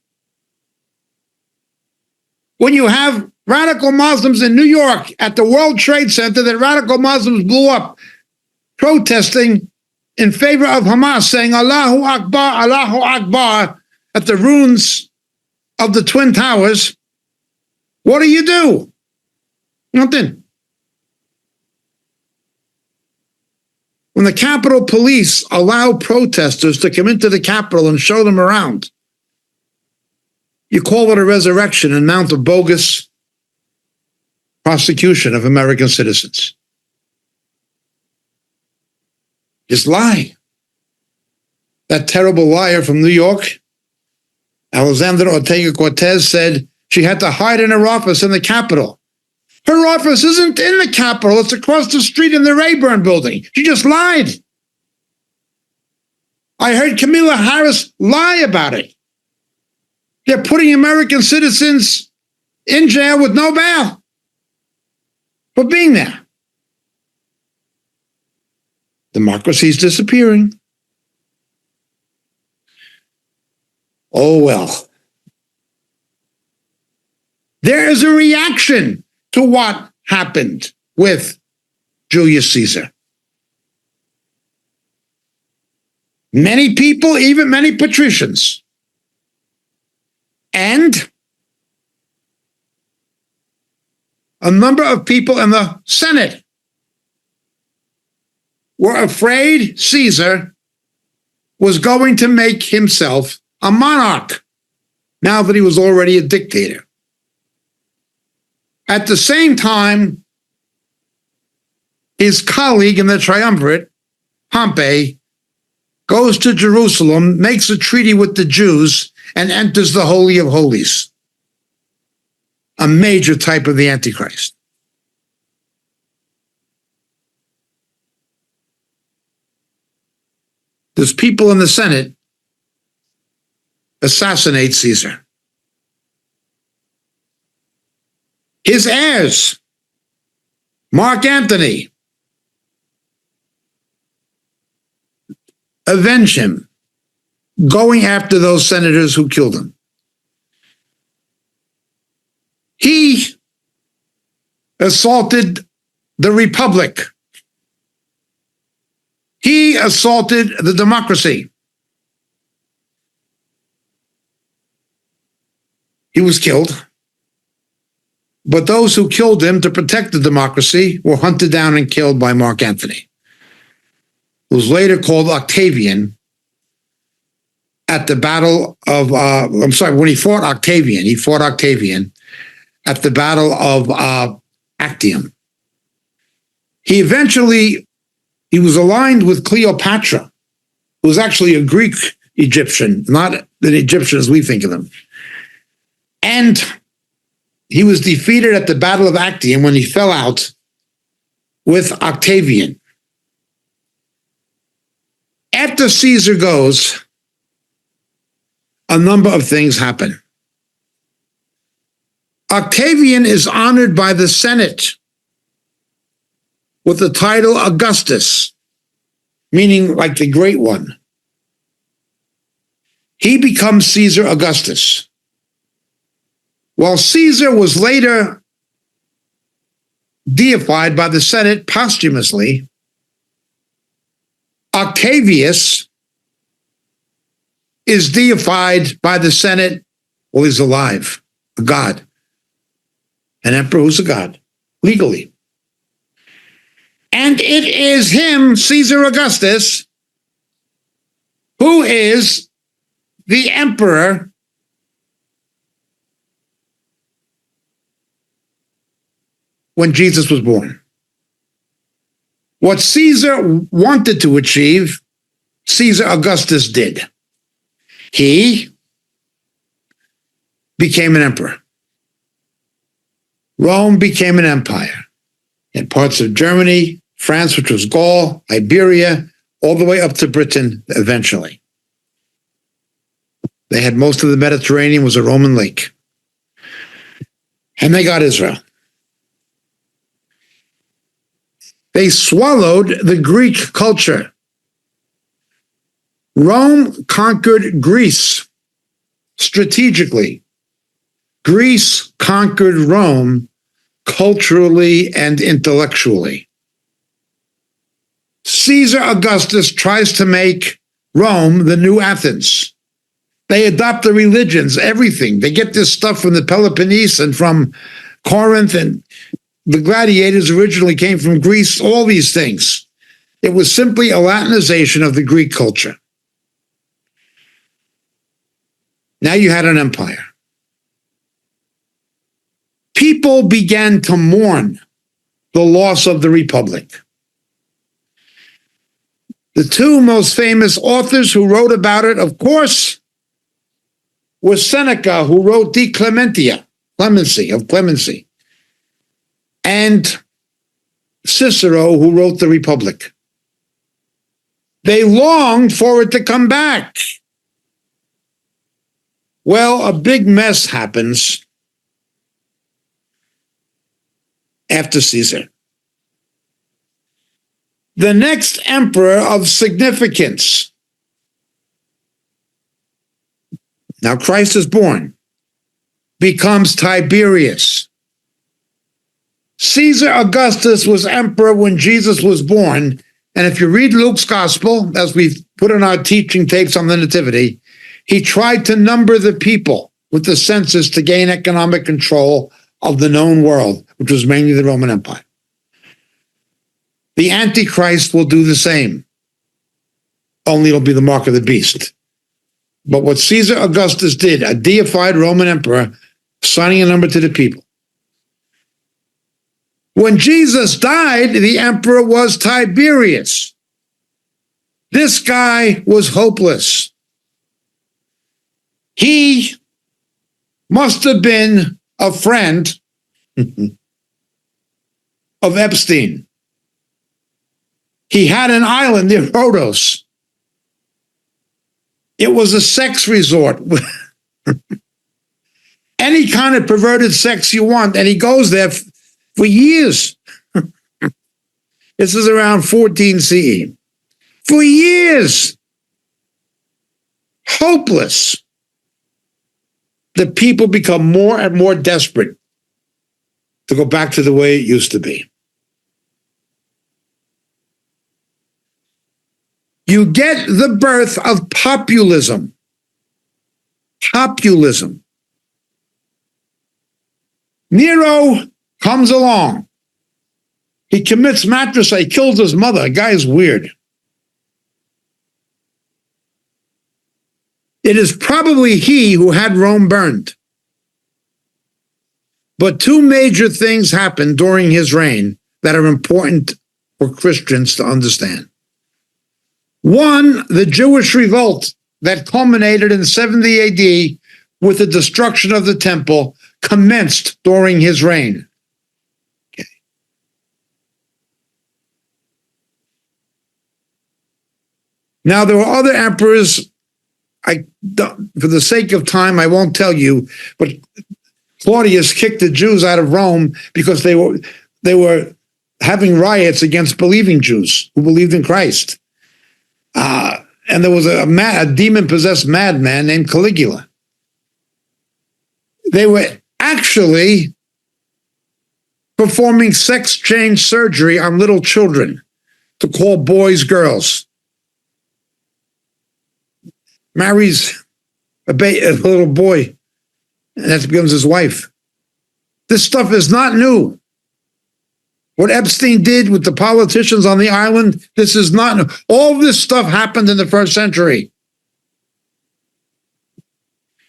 When you have radical Muslims in New York at the World Trade Center that radical Muslims blew up, protesting in favor of Hamas, saying Allahu Akbar at the ruins of the Twin Towers, what do? Nothing. When the Capitol Police allow protesters to come into the Capitol and show them around, you call it a resurrection and mount a bogus prosecution of American citizens. Just lie. That terrible liar from New York, Alexandria Ortega-Cortez, said she had to hide in her office in the Capitol. Her office isn't in the Capitol. It's across the street in the Rayburn building. She just lied. I heard Kamala Harris lie about it. They're putting American citizens in jail with no bail for being there. Democracy's disappearing. Oh, well. There is a reaction to what happened with Julius Caesar. Many people, even many patricians, and a number of people in the Senate were afraid Caesar was going to make himself a monarch now that he was already a dictator. At the same time, his colleague in the triumvirate, Pompey, goes to Jerusalem, makes a treaty with the Jews, and enters the Holy of Holies, a major type of the Antichrist. There's people in the Senate assassinate Caesar. His heirs, Mark Antony, avenge him, going after those senators who killed him. He assaulted the Republic. He assaulted the democracy. He was killed. But those who killed him to protect the democracy were hunted down and killed by Mark Antony, who was later called Octavian at the battle of, when he fought Octavian at the battle of Actium. He was aligned with Cleopatra, who was actually a Greek Egyptian, not an Egyptian as we think of them. And he was defeated at the Battle of Actium when he fell out with Octavian. After Caesar goes, a number of things happen. Octavian is honored by the Senate with the title Augustus, meaning like the Great One. He becomes Caesar Augustus. While Caesar was later deified by the Senate posthumously, Octavius is deified by the Senate while he's alive, a god, an emperor who's a god, legally. And it is him, Caesar Augustus, who is the emperor when Jesus was born. What Caesar wanted to achieve, Caesar Augustus did. He became an emperor. Rome became an empire. In parts of Germany, France, which was Gaul, Iberia, all the way up to Britain eventually. They had most of the Mediterranean was a Roman lake. And they got Israel. They swallowed the Greek culture. Rome conquered Greece strategically. Greece conquered Rome culturally and intellectually. Caesar Augustus tries to make Rome the new Athens. They adopt the religions, everything. They get this stuff from the Peloponnese and from Corinth, and the gladiators originally came from Greece, all these things. It was simply a Latinization of the Greek culture. Now you had an empire. People began to mourn the loss of the Republic. The two most famous authors who wrote about it, of course, were Seneca, who wrote De Clementia, clemency, and Cicero, who wrote the Republic. They longed for it to come back. Well, a big mess happens after Caesar. The next emperor of significance. Now Christ is born. becomes Tiberius. Caesar Augustus was emperor when Jesus was born. And if you read Luke's gospel, as we've put in our teaching tapes on the Nativity, he tried to number the people with the census to gain economic control of the known world, which was mainly the Roman Empire. The Antichrist will do the same, only it'll be the mark of the beast. But what Caesar Augustus did, a deified Roman emperor, assigning a number to the people. When Jesus died, the emperor was Tiberius. This guy was hopeless. He must have been a friend of Epstein. He had an island near Rhodos. It was a sex resort. Any kind of perverted sex you want, and he goes there for years. This is around 14 CE. For years. Hopeless. The people become more and more desperate to go back to the way it used to be. You get the birth of populism. Populism. Nero comes along. He commits matricide, he kills his mother. The guy is weird. It is probably he who had Rome burned. But two major things happened during his reign that are important for Christians to understand. One, the Jewish revolt that culminated in 70 AD with the destruction of the temple commenced during his reign. Okay. Now, there were other emperors. For the sake of time, I won't tell you, but Claudius kicked the Jews out of Rome because they were having riots against believing Jews who believed in Christ. And there was a demon-possessed madman named Caligula. They were actually performing sex change surgery on little children to call boys girls. Marries a little boy, and that becomes his wife. This stuff is not new. What Epstein did with the politicians on the island, this is not new. All this stuff happened in the first century.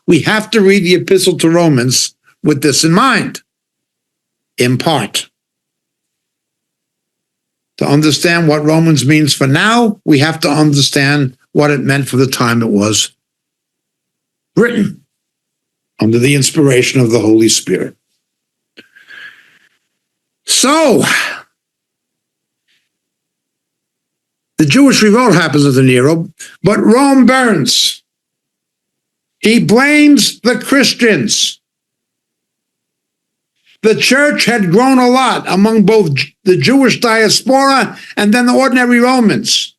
We have to read the Epistle to Romans with this in mind, in part. To understand what Romans means for now, we have to understand what it meant for the time it was written under the inspiration of the Holy Spirit. So, the Jewish revolt happens under Nero, but Rome burns. He blames the Christians. The church had grown a lot among both the Jewish diaspora and then the ordinary Romans.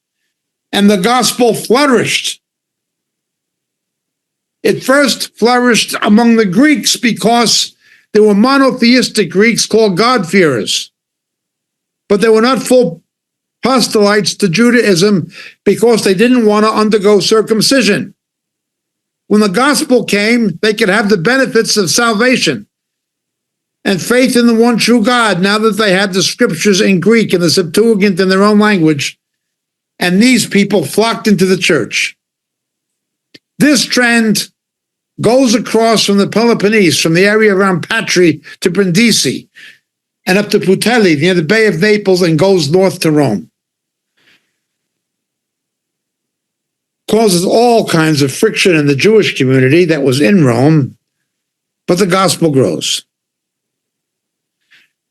And the gospel flourished. It first flourished among the Greeks because there were monotheistic Greeks called God-fearers. But they were not full proselytes to Judaism because they didn't want to undergo circumcision. When the gospel came, they could have the benefits of salvation and faith in the one true God now that they had the scriptures in Greek and the Septuagint in their own language. And these people flocked into the church. This trend goes across from the Peloponnese, from the area around Patri to Brindisi, and up to Putelli, near the Bay of Naples, and goes north to Rome. Causes all kinds of friction in the Jewish community that was in Rome, but the gospel grows.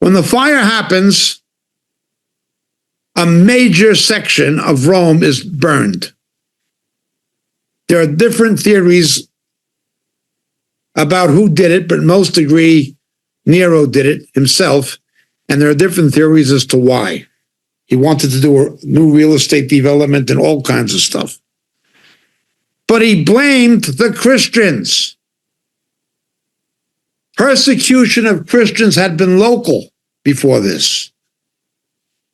When the fire happens, a major section of Rome is burned. There are different theories about who did it, but most agree Nero did it himself, and there are different theories as to why. He wanted to do a new real estate development and all kinds of stuff. But he blamed the Christians. Persecution of Christians had been local before this.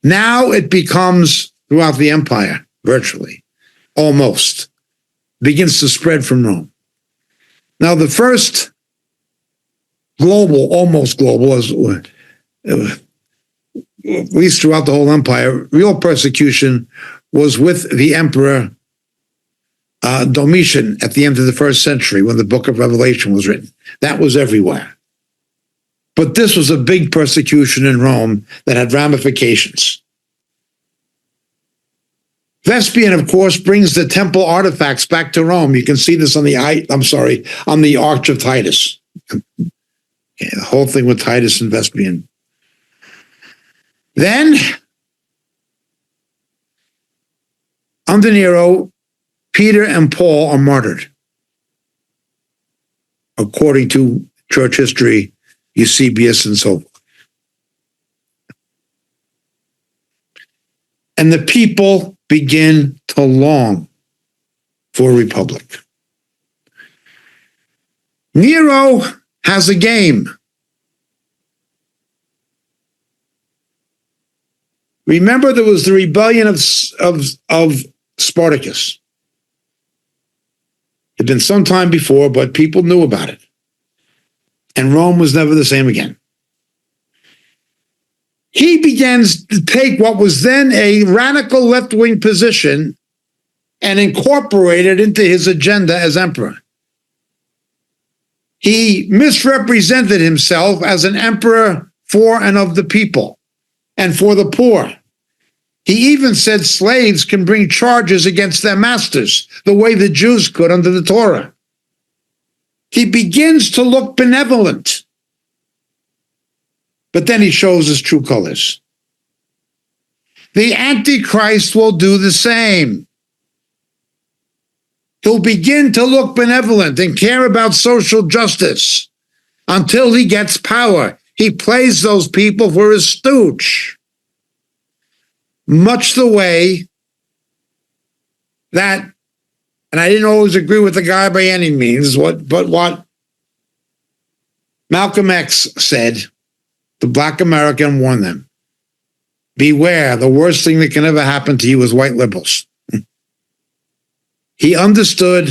Now it becomes throughout the empire, virtually, almost. Begins to spread from Rome. Now the first global, almost global, at least throughout the whole empire, real persecution was with the emperor Domitian at the end of the first century when the book of Revelation was written. That was everywhere. But this was a big persecution in Rome that had ramifications. Vespasian, of course, brings the temple artifacts back to Rome. You can see this on the Arch of Titus. The whole thing with Titus and Vespasian. Then, under Nero, Peter and Paul are martyred. According to church history, Eusebius and so forth. And the people begin to long for a republic. Nero has a game. Remember, there was the rebellion of Spartacus. It had been some time before, but people knew about it. And Rome was never the same again. He begins to take what was then a radical left-wing position and incorporate it into his agenda as emperor. He misrepresented himself as an emperor for and of the people and for the poor. He even said slaves can bring charges against their masters, the way the Jews could under the Torah. He begins to look benevolent. But then he shows his true colors. The Antichrist will do the same. He'll begin to look benevolent and care about social justice until he gets power. He plays those people for his stooge. Much the way that, and I didn't always agree with the guy by any means, but what Malcolm X said, the Black American, warned them, beware, the worst thing that can ever happen to you is white liberals. He understood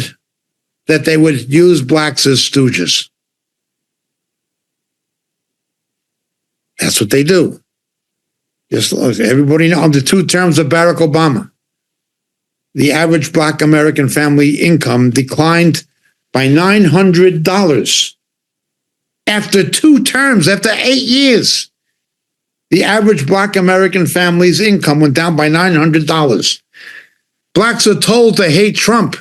that they would use blacks as stooges. That's what they do. Just look, everybody knows, under 2 terms of Barack Obama, the average Black American family income declined by $900. After 2 terms, after 8 years, the average Black American family's income went down by $900. Blacks are told to hate Trump.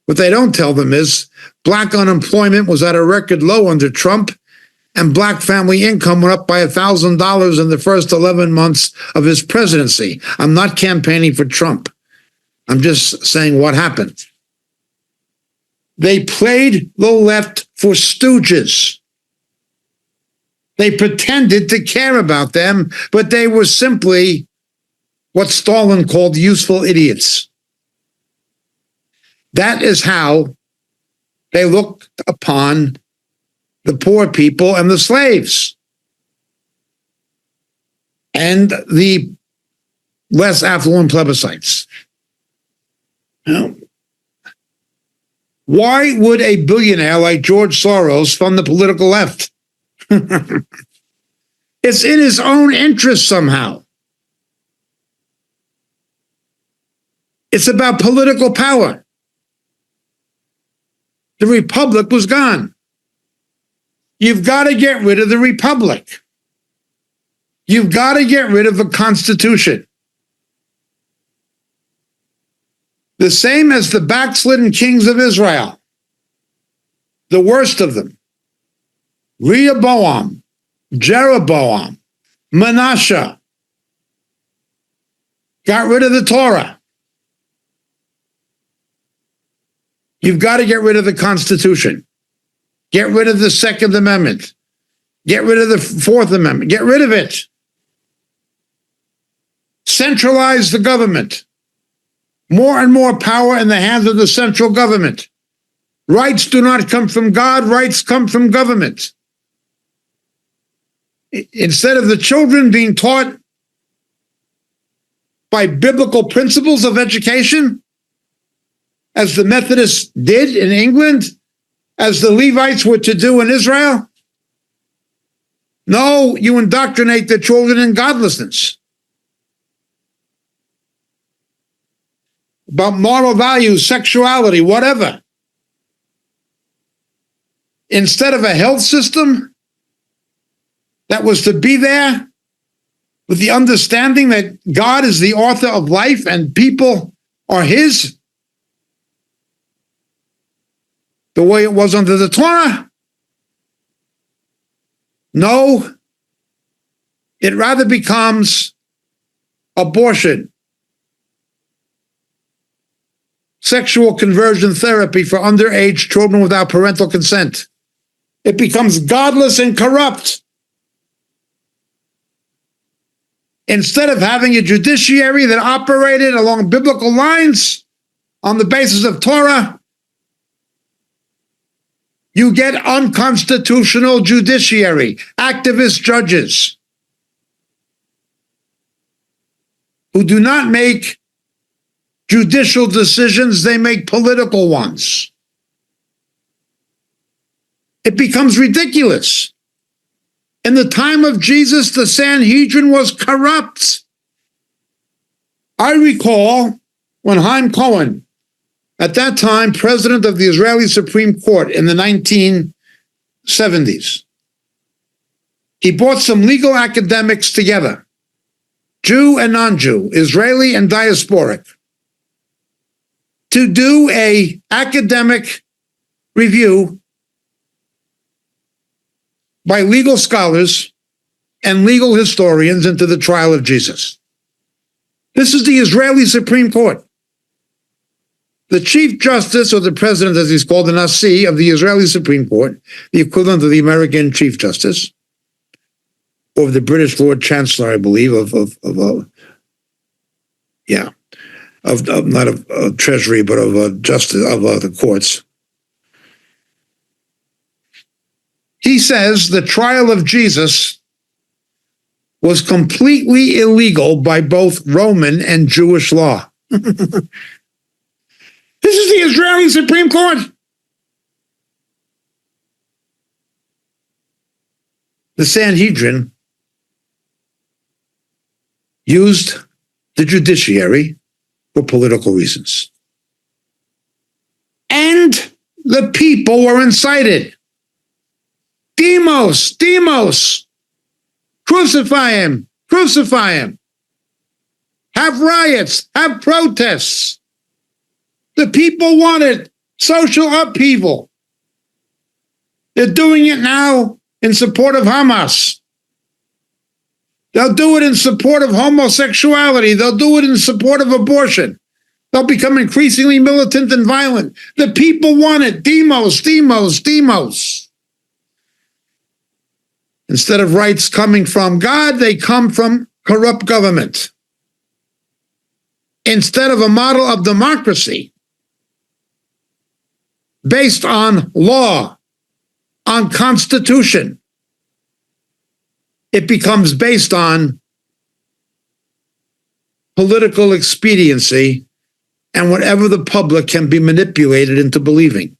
What they don't tell them is Black unemployment was at a record low under Trump, and Black family income went up by $1,000 in the first 11 months of his presidency. I'm not campaigning for Trump. I'm just saying what happened. They played the left for stooges. They pretended to care about them, but they were simply what Stalin called useful idiots. That is how they looked upon the poor people and the slaves and the less affluent plebiscites. Now, why would a billionaire like George Soros fund the political left? It's in his own interest somehow. It's about political power. The republic was gone. You've got to get rid of the republic. You've got to get rid of the Constitution. The same as the backslidden kings of Israel, the worst of them, Rehoboam, Jeroboam, Manasseh, got rid of the Torah. You've got to get rid of the Constitution. Get rid of the Second Amendment. Get rid of the Fourth Amendment. Get rid of it. Centralize the government. More and more power in the hands of the central government. Rights do not come from God. Rights come from government. Instead of the children being taught by biblical principles of education, as the Methodists did in England, as the Levites were to do in Israel, no, you indoctrinate the children in godlessness, about moral values, sexuality, whatever. Instead of a health system that was to be there with the understanding that God is the author of life and people are his, the way it was under the Torah. No, it rather becomes abortion, sexual conversion therapy for underage children without parental consent. It becomes godless and corrupt. Instead of having a judiciary that operated along biblical lines on the basis of Torah, you get unconstitutional judiciary, activist judges who do not make judicial decisions, they make political ones. It becomes ridiculous. In the time of Jesus, the Sanhedrin was corrupt. I recall when Chaim Cohen, at that time president of the Israeli Supreme Court in the 1970s, he brought some legal academics together, Jew and non-Jew, Israeli and diasporic, to do an academic review by legal scholars and legal historians into the trial of Jesus. This is the Israeli Supreme Court. The Chief Justice, or the President, as he's called, the Nasi of the Israeli Supreme Court, the equivalent of the American Chief Justice, or the British Lord Chancellor, I believe, not of Treasury, but of Justice of the courts. He says the trial of Jesus was completely illegal by both Roman and Jewish law. This is the Israeli Supreme Court. The Sanhedrin used the judiciary for political reasons. And the people were incited. Demos, crucify him, crucify him. Have riots, have protests. The people wanted social upheaval. They're doing it now in support of Hamas. They'll do it in support of homosexuality. They'll do it in support of abortion. They'll become increasingly militant and violent. The people want it. Demos. Instead of rights coming from God, they come from corrupt government. Instead of a model of democracy based on law, on constitution, it becomes based on political expediency and whatever the public can be manipulated into believing.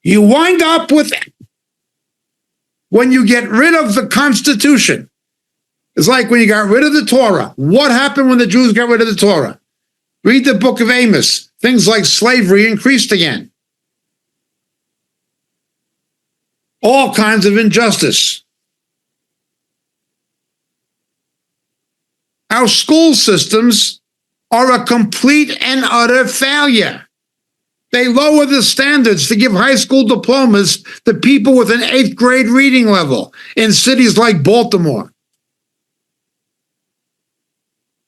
You wind up with, when you get rid of the Constitution, it's like when you got rid of the Torah. What happened when the Jews got rid of the Torah? Read the book of Amos. Things like slavery increased again. All kinds of injustice. Our school systems are a complete and utter failure. They lower the standards to give high school diplomas to people with an 8th grade reading level in cities like Baltimore.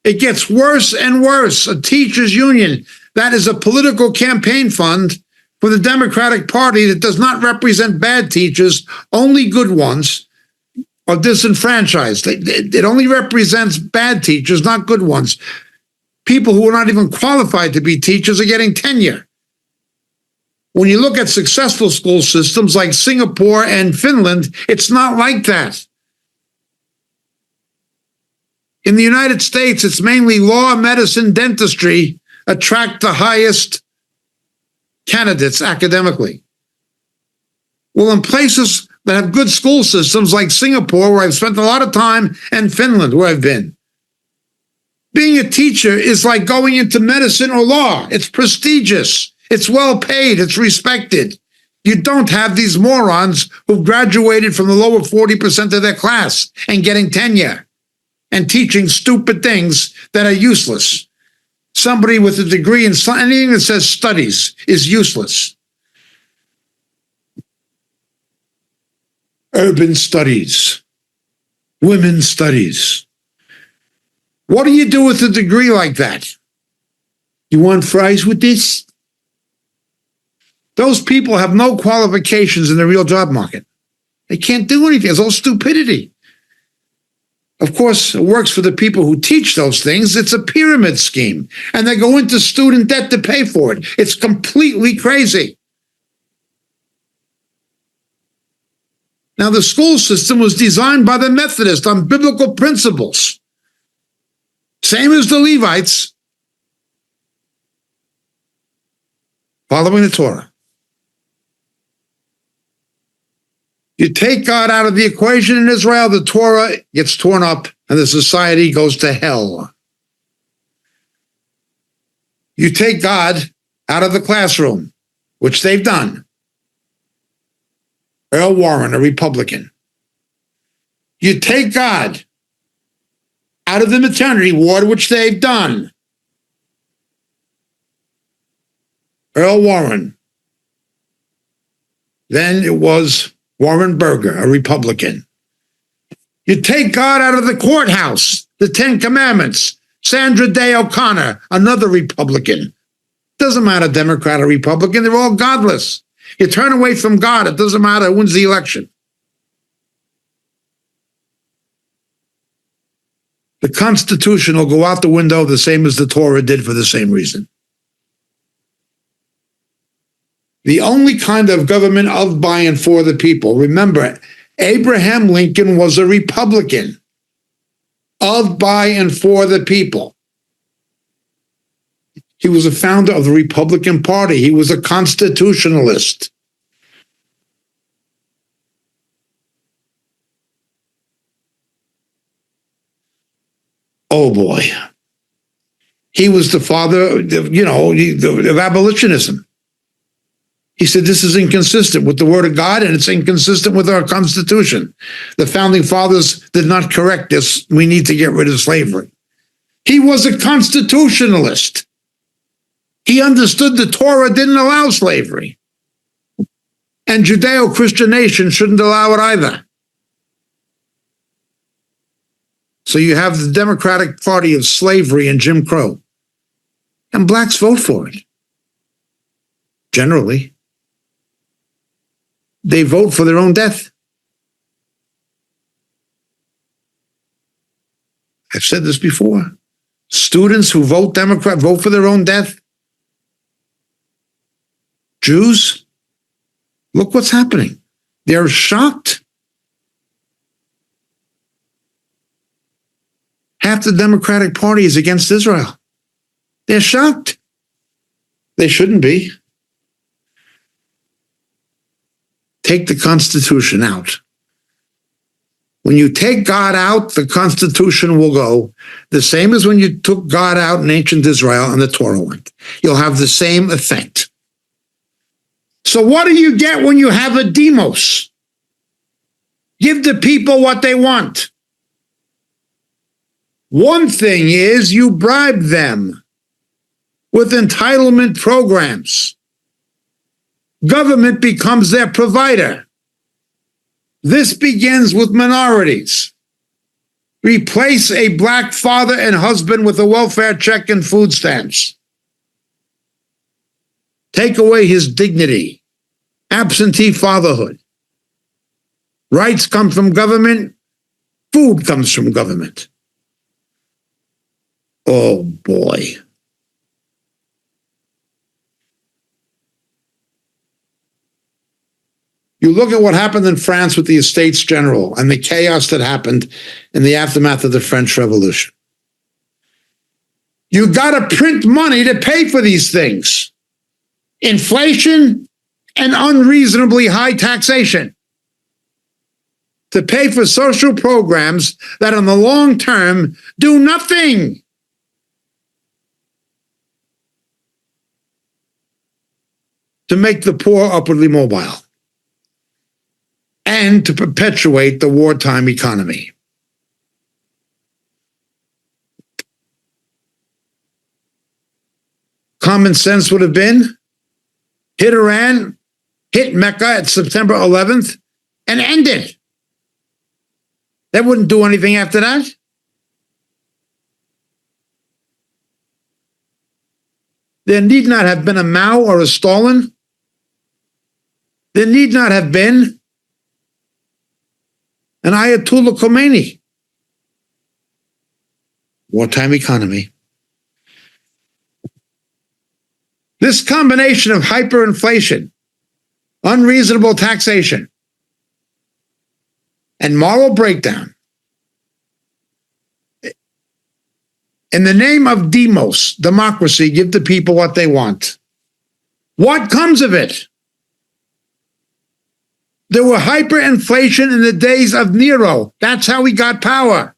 It gets worse and worse. A teachers' union, that is a political campaign fund for the Democratic Party that does not represent bad teachers, only good ones, are disenfranchised. It only represents bad teachers, not good ones. People who are not even qualified to be teachers are getting tenure. When you look at successful school systems like Singapore and Finland, it's not like that. In the United States, it's mainly law, medicine, dentistry attract the highest candidates academically. Well, in places that have good school systems like Singapore, where I've spent a lot of time, and Finland, where I've been, being a teacher is like going into medicine or law. It's prestigious. It's well paid. It's respected. You don't have these morons who graduated from the lower 40% of their class and getting tenure and teaching stupid things that are useless. Somebody with a degree in anything that says studies is useless. Urban studies, women's studies. What do you do with a degree like that? You want fries with this? Those people have no qualifications in the real job market. They can't do anything. It's all stupidity. Of course, it works for the people who teach those things. It's a pyramid scheme, and they go into student debt to pay for it. It's completely crazy. Now, the school system was designed by the Methodists on biblical principles. Same as the Levites, following the Torah. You take God out of the equation in Israel, the Torah gets torn up and the society goes to hell. You take God out of the classroom, which they've done. Earl Warren, a Republican. You take God out of the maternity ward, which they've done. Earl Warren. Then it was Warren Burger, a Republican. You take God out of the courthouse, the Ten Commandments. Sandra Day O'Connor, another Republican. Doesn't matter, Democrat or Republican, they're all godless. You turn away from God, it doesn't matter who wins the election. The Constitution will go out the window the same as the Torah did for the same reason. The only kind of government of, by, and for the people. Remember, Abraham Lincoln was a Republican. Of, by, and for the people. He was a founder of the Republican Party. He was a constitutionalist. Oh boy. He was the father, of abolitionism. He said this is inconsistent with the word of God and it's inconsistent with our Constitution. The founding fathers did not correct this. We need to get rid of slavery. He was a constitutionalist. He understood the Torah didn't allow slavery. And Judeo-Christian nation shouldn't allow it either. So you have the Democratic Party of slavery and Jim Crow. And blacks vote for it. Generally. They vote for their own death. I've said this before. Students who vote Democrat vote for their own death. Jews, look what's happening. They're shocked. Half the Democratic Party is against Israel. They're shocked. They shouldn't be. Take the Constitution out. When you take God out, the Constitution will go. The same as when you took God out in ancient Israel and the Torah went. You'll have the same effect. So what do you get when you have a demos? Give the people what they want. One thing is you bribe them with entitlement programs. Government becomes their provider. This begins with minorities. Replace a black father and husband with a welfare check and food stamps. Take away his dignity. Absentee fatherhood. Rights come from government. Food comes from government. Oh boy. You look at what happened in France with the Estates General and the chaos that happened in the aftermath of the French Revolution. You got to print money to pay for these things. Inflation and unreasonably high taxation to pay for social programs that in the long term do nothing. To make the poor upwardly mobile and to perpetuate the wartime economy. Common sense would have been hit Iran, hit Mecca at September 11th, and end it. They wouldn't do anything after that. There need not have been a Mao or a Stalin. There need not have been an Ayatollah Khomeini. Wartime economy. This combination of hyperinflation, unreasonable taxation, and moral breakdown in the name of demos, democracy, give the people what they want. What comes of it? There were hyperinflation in the days of Nero. That's how he got power.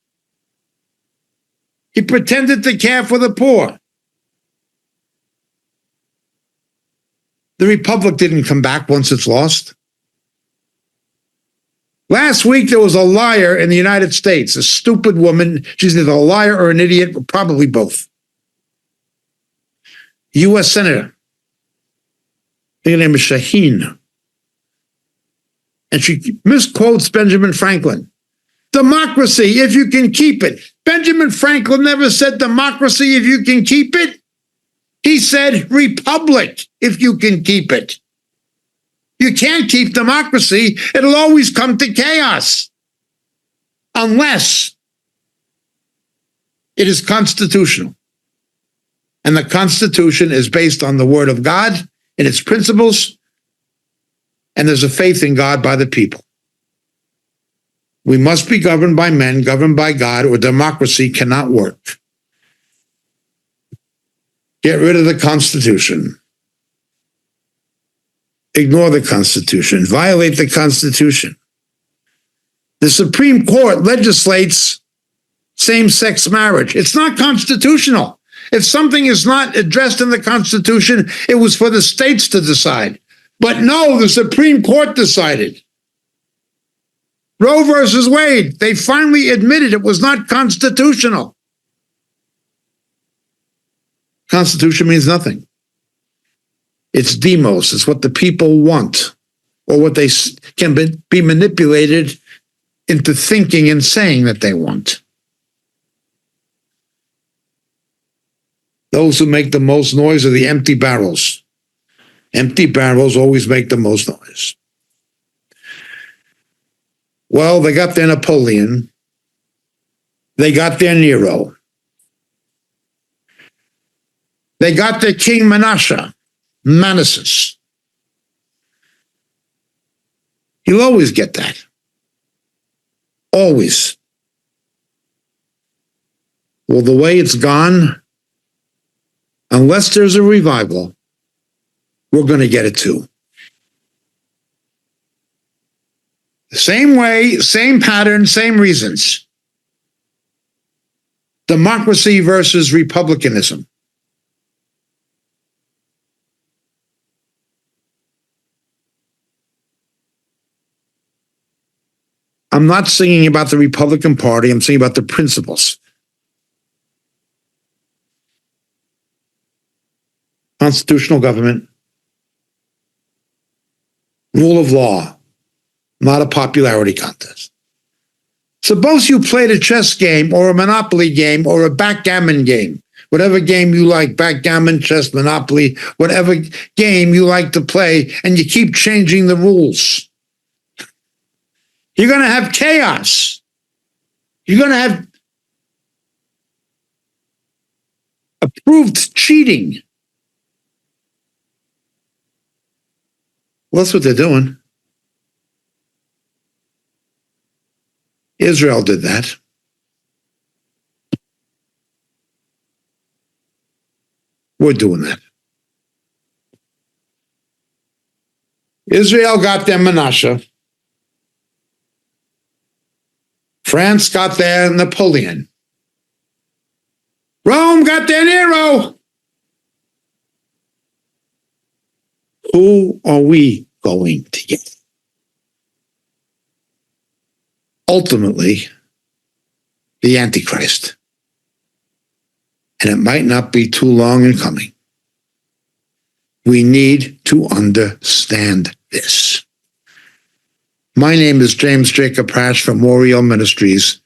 He pretended to care for the poor. The Republic didn't come back once it's lost. Last week, there was a liar in the United States, a stupid woman. She's either a liar or an idiot, but probably both. U.S. Senator. I think her name is Shaheen. And she misquotes Benjamin Franklin. Democracy, if you can keep it. Benjamin Franklin never said democracy if you can keep it. He said republic, if you can keep it. You can't keep democracy. It'll always come to chaos. Unless it is constitutional. And the Constitution is based on the Word of God and its principles. And there's a faith in God by the people. We must be governed by men, governed by God, or democracy cannot work. Get rid of the Constitution. Ignore the Constitution. Violate the Constitution. The Supreme Court legislates same-sex marriage. It's not constitutional. If something is not addressed in the Constitution, it was for the states to decide. But no, the Supreme Court decided. Roe versus Wade, they finally admitted it was not constitutional. Constitution means nothing. It's demos. It's what the people want, or what they can be manipulated into thinking and saying that they want. Those who make the most noise are the empty barrels. Empty barrels always make the most noise. Well, they got their Napoleon. They got their Nero. They got their King Manassas. You'll always get that. Always. Well, the way it's gone, unless there's a revival, we're going to get it too. Same way, same pattern, same reasons. Democracy versus republicanism. I'm not singing about the Republican Party. I'm singing about the principles. Constitutional government. Rule of law. Not a popularity contest. Suppose you played a chess game or a Monopoly game or a backgammon game. Whatever game you like, backgammon, chess, Monopoly, whatever game you like to play, and you keep changing the rules. You're going to have chaos. You're going to have approved cheating. Well, that's what they're doing. Israel did that. We're doing that. Israel got their Manasseh. France got their Napoleon. Rome got their Nero. Who are we going to get? Ultimately, the Antichrist. And it might not be too long in coming. We need to understand this. My name is James Jacob Prasch from Oriel Ministries,